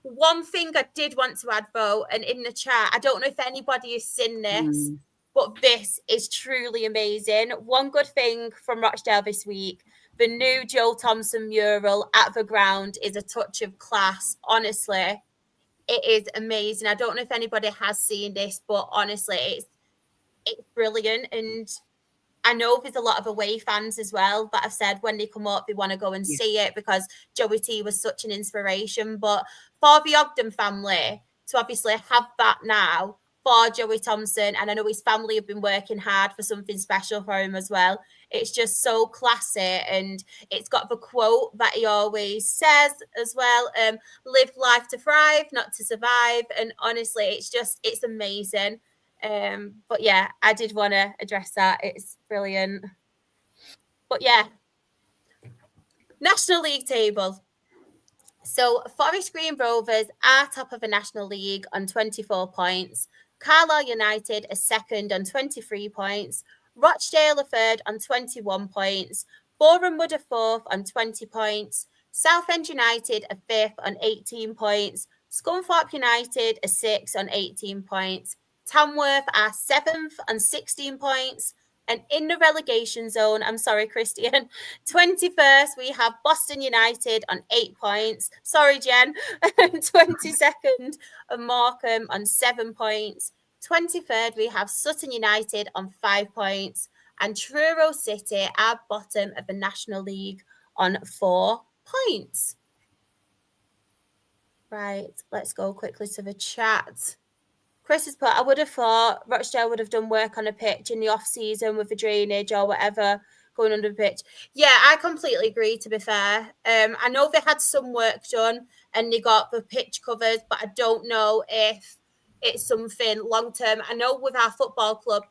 One thing I did want to add, though, and in the chat, I don't know if anybody has seen this, but this is truly amazing. One good thing from Rochdale this week, the new Joe Thompson mural at the ground is a touch of class. Honestly, it is amazing. I don't know if anybody has seen this, but honestly, it's brilliant. And I know there's a lot of away fans as well that have said when they come up, they want to go and see it because Joey T was such an inspiration. But for the Ogden family to obviously have that now for Joey Thompson, and I know his family have been working hard for something special for him as well. It's just so classy, and it's got the quote that he always says as well, live life to thrive, not to survive. And honestly, it's amazing. But yeah, I did want to address that. It's brilliant. But yeah, National League table. So Forest Green Rovers are top of the National League on 24 points. Carlisle United are second on 23 points. Rochdale are third on 21 points. Boreham Wood are fourth on 20 points. Southend United are fifth on 18 points. Scunthorpe United are sixth on 18 points. Tamworth are seventh on 16 points. And in the relegation zone, I'm sorry, Christian, 21st, we have Boston United on 8 points. Sorry, Jen. 22nd, Morecambe on 7 points. 23rd, we have Sutton United on 5 points. and Truro City are bottom of the National League on 4 points. Right, let's go quickly to the chat. Chris has put, I would have thought Rochdale would have done work on a pitch in the off-season with the drainage or whatever going under the pitch. Yeah, I completely agree, to be fair. I know they had some work done and they got the pitch covered, but I don't know if it's something long-term. I know with our football club,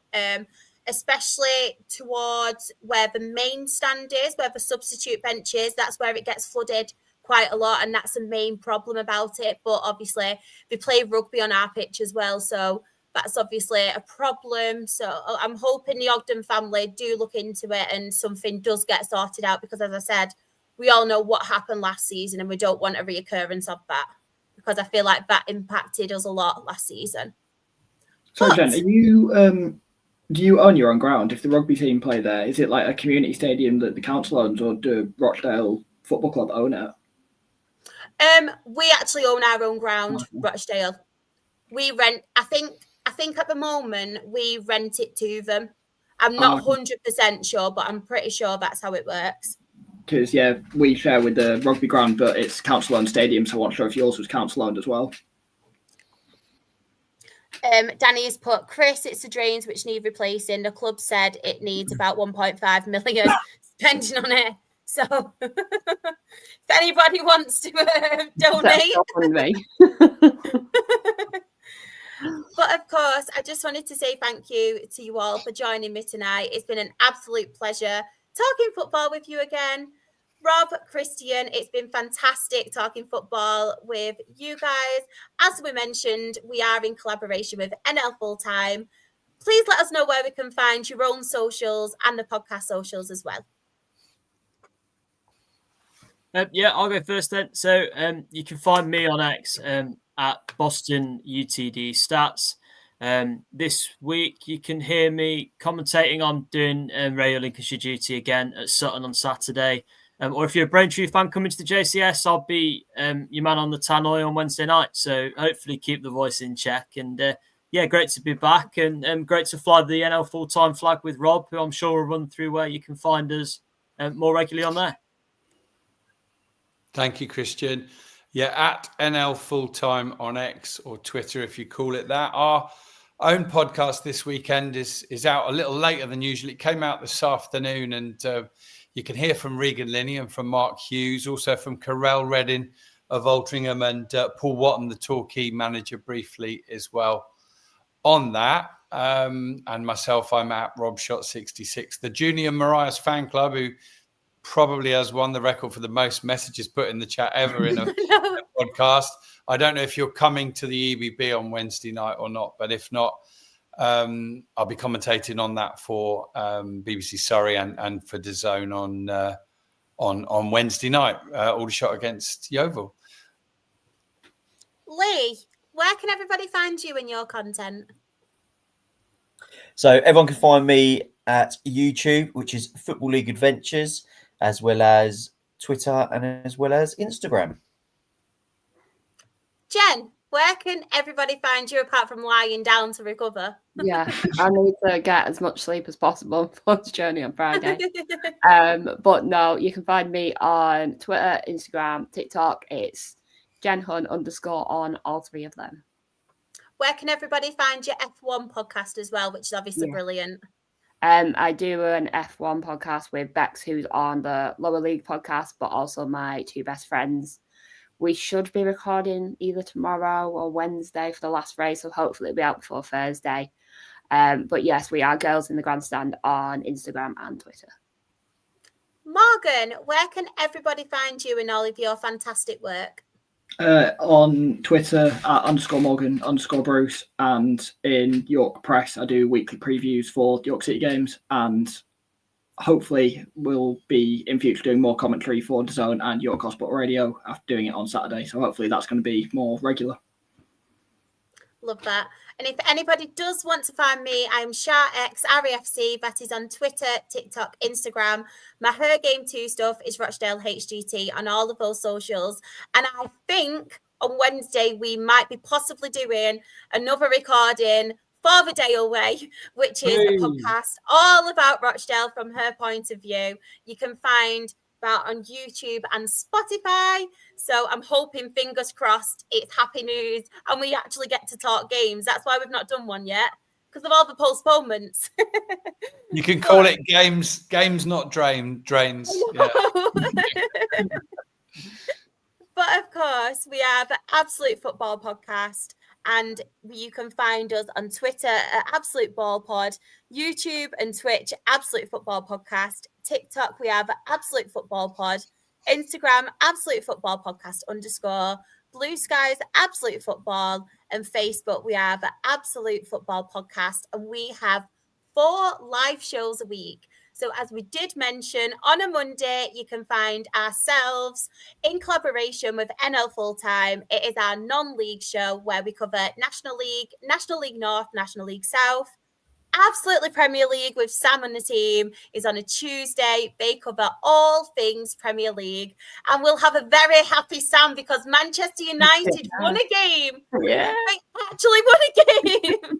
especially towards where the main stand is, where the substitute bench is, that's where it gets flooded quite a lot, and that's the main problem about it. But obviously we play rugby on our pitch as well, so that's obviously a problem. So I'm hoping the Ogden family do look into it and something does get sorted out, because as I said, we all know what happened last season and we don't want a reoccurrence of that, because I feel like that impacted us a lot last season. So Jen, are you do you own your own ground? If the rugby team play there, is it like a community stadium that the council owns, or do Rochdale Football Club own it? We actually own our own ground, Rochdale. We rent, I think at the moment we rent it to them. I'm not 100% sure, but I'm pretty sure that's how it works. Because, yeah, we share with the rugby ground, but it's council-owned stadium, so I'm not sure if yours was council-owned as well. Danny has put, Chris, it's the drains which need replacing. The club said it needs about 1.5 million spending on it. So if anybody wants to donate. But of course, I just wanted to say thank you to you all for joining me tonight. It's been an absolute pleasure talking football with you again. Rob, Christian, it's been fantastic talking football with you guys. As we mentioned, we are in collaboration with NL Fulltime. Please let us know where we can find your own socials and the podcast socials as well. Yeah, I'll go first then. So you can find me on X at Boston UTD Stats. This week you can hear me commentating on doing Radio Lincolnshire duty again at Sutton on Saturday. Or if you're a Braintree fan coming to the JCS, I'll be your man on the tannoy on Wednesday night. So hopefully keep the voice in check. And yeah, great to be back, and great to fly the NL full-time flag with Rob, who I'm sure will run through where you can find us more regularly on there. Thank you, Christian. Yeah, at NL Fulltime on X or Twitter, if you call it that. Our own podcast this weekend is out a little later than usual. It came out this afternoon, and you can hear from Regan Linney and from Mark Hughes, also from Carell Redding of Altrincham, and Paul Watton, the Torquay manager, briefly as well on that. And myself, I'm at RobShot66, the Junior Mariah's fan club, who probably has won the record for the most messages put in the chat ever in a podcast. I don't know if you're coming to the EBB on Wednesday night or not, but if not, I'll be commentating on that for BBC Surrey and for DAZN on Wednesday night. Aldershot against Yeovil. Lee, where can everybody find you and your content? So everyone can find me at YouTube, which is Football League Adventures, as well as Twitter and as well as Instagram. Jen, where can everybody find you apart from lying down to recover? Yeah, I need to get as much sleep as possible for this journey on Friday. But no, you can find me on Twitter, Instagram, TikTok. It's JenHun_ on all three of them. Where can everybody find your F1 podcast as well, which is obviously brilliant? I do an F1 podcast with Bex, who's on the Lower League podcast, but also my two best friends. We should be recording either tomorrow or Wednesday for the last race, so hopefully it'll be out before Thursday. But yes, we are Girls in the Grandstand on Instagram and Twitter. Morgan, where can everybody find you in all of your fantastic work? On Twitter at _Morgan_Bruce, and in York Press I do weekly previews for the York City games, and hopefully we'll be in future doing more commentary for DAZN and York Gosport Radio after doing it on Saturday, so hopefully that's going to be more regular. Love that. And if anybody does want to find me, I'm SharX, that is on Twitter, TikTok, Instagram. My Her Game 2 stuff is Rochdale HGT on all of those socials. And I think on Wednesday we might be possibly doing another recording For the Dale Way, which is a podcast all about Rochdale from her point of view. You can find that on YouTube and Spotify. So I'm hoping, fingers crossed, it's happy news and we actually get to talk games. That's why we've not done one yet, because of all the postponements. You can call it games, not drains. Yeah. But of course, we have Absolute Football Podcast, and you can find us on Twitter at Absolute Ball Pod, YouTube and Twitch, Absolute Football Podcast, TikTok, we have Absolute Football Pod, Instagram, Absolute Football Podcast _, Blue Skies, Absolute Football, and Facebook, we have Absolute Football Podcast, and we have 4 live shows a week. So as we did mention, on a Monday, you can find ourselves in collaboration with NL Fulltime. It is our non-league show where we cover National League North, National League South. Absolutely Premier League with Sam and the team is on a Tuesday. They cover all things Premier League. And we'll have a very happy Sam because Manchester United won a game. Yeah. They actually won a game.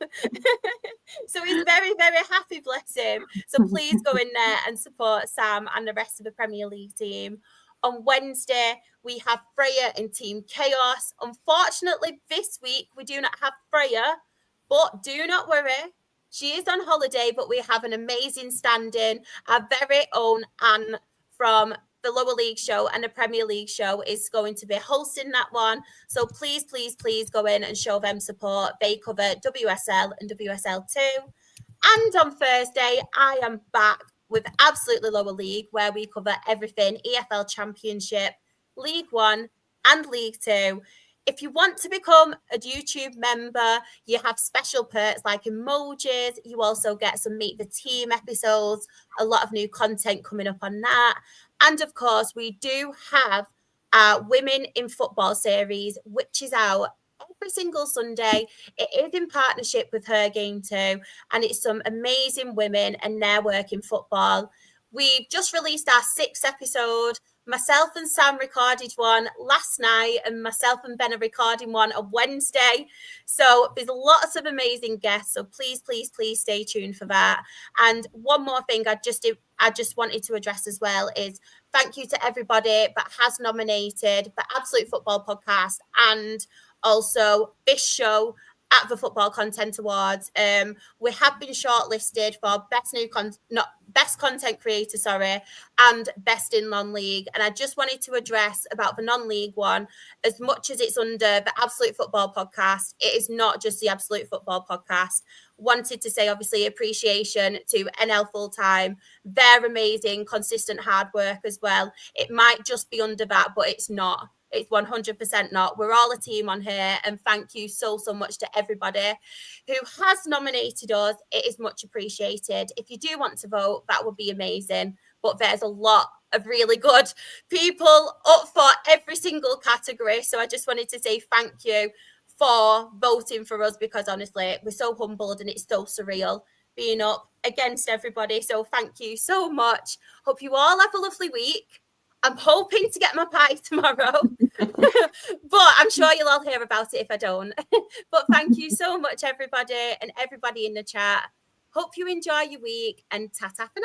So he's very, very happy, bless him. So please go in there and support Sam and the rest of the Premier League team. On Wednesday, we have Freya in Team Chaos. Unfortunately, this week, we do not have Freya, but do not worry. She is on holiday, but we have an amazing stand-in. Our very own Anne from the lower league show and the Premier League show is going to be hosting that one. So please, please, please go in and show them support. They cover WSL and WSL2. And on Thursday, I am back with Absolutely Lower League, where we cover everything EFL Championship, League One and League Two. If you want to become a YouTube member, you have special perks like emojis. You also get some Meet the Team episodes, a lot of new content coming up on that. And of course, we do have our Women in Football series, which is out every single Sunday. It is in partnership with Her Game Too, and it's some amazing women and their work in football. We've just released our 6th episode. Myself and Sam recorded one last night, and myself and Ben are recording one on Wednesday. So there's lots of amazing guests. So please, please, please stay tuned for that. And one more thing I just wanted to address as well is thank you to everybody that has nominated the Absolute Football Podcast and also this show at the Football Content Awards. We have been shortlisted for best content creator, and best in non-league. And I just wanted to address about the non-league one. As much as it's under the Absolute Football Podcast, it is not just the Absolute Football Podcast. Wanted to say, obviously, appreciation to NL Fulltime. They're amazing, consistent hard work as well. It might just be under that, but it's not. It's 100% not. We're all a team on here, and thank you so much to everybody who has nominated us. It is much appreciated. If you do want to vote, that would be amazing. But there's a lot of really good people up for every single category. So I just wanted to say thank you for voting for us, because honestly, we're so humbled and it's so surreal being up against everybody. So thank you so much. Hope you all have a lovely week. I'm hoping to get my pie tomorrow, but I'm sure you'll all hear about it if I don't. But thank you so much, everybody, and everybody in the chat. Hope you enjoy your week, and ta-ta for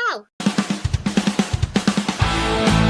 now.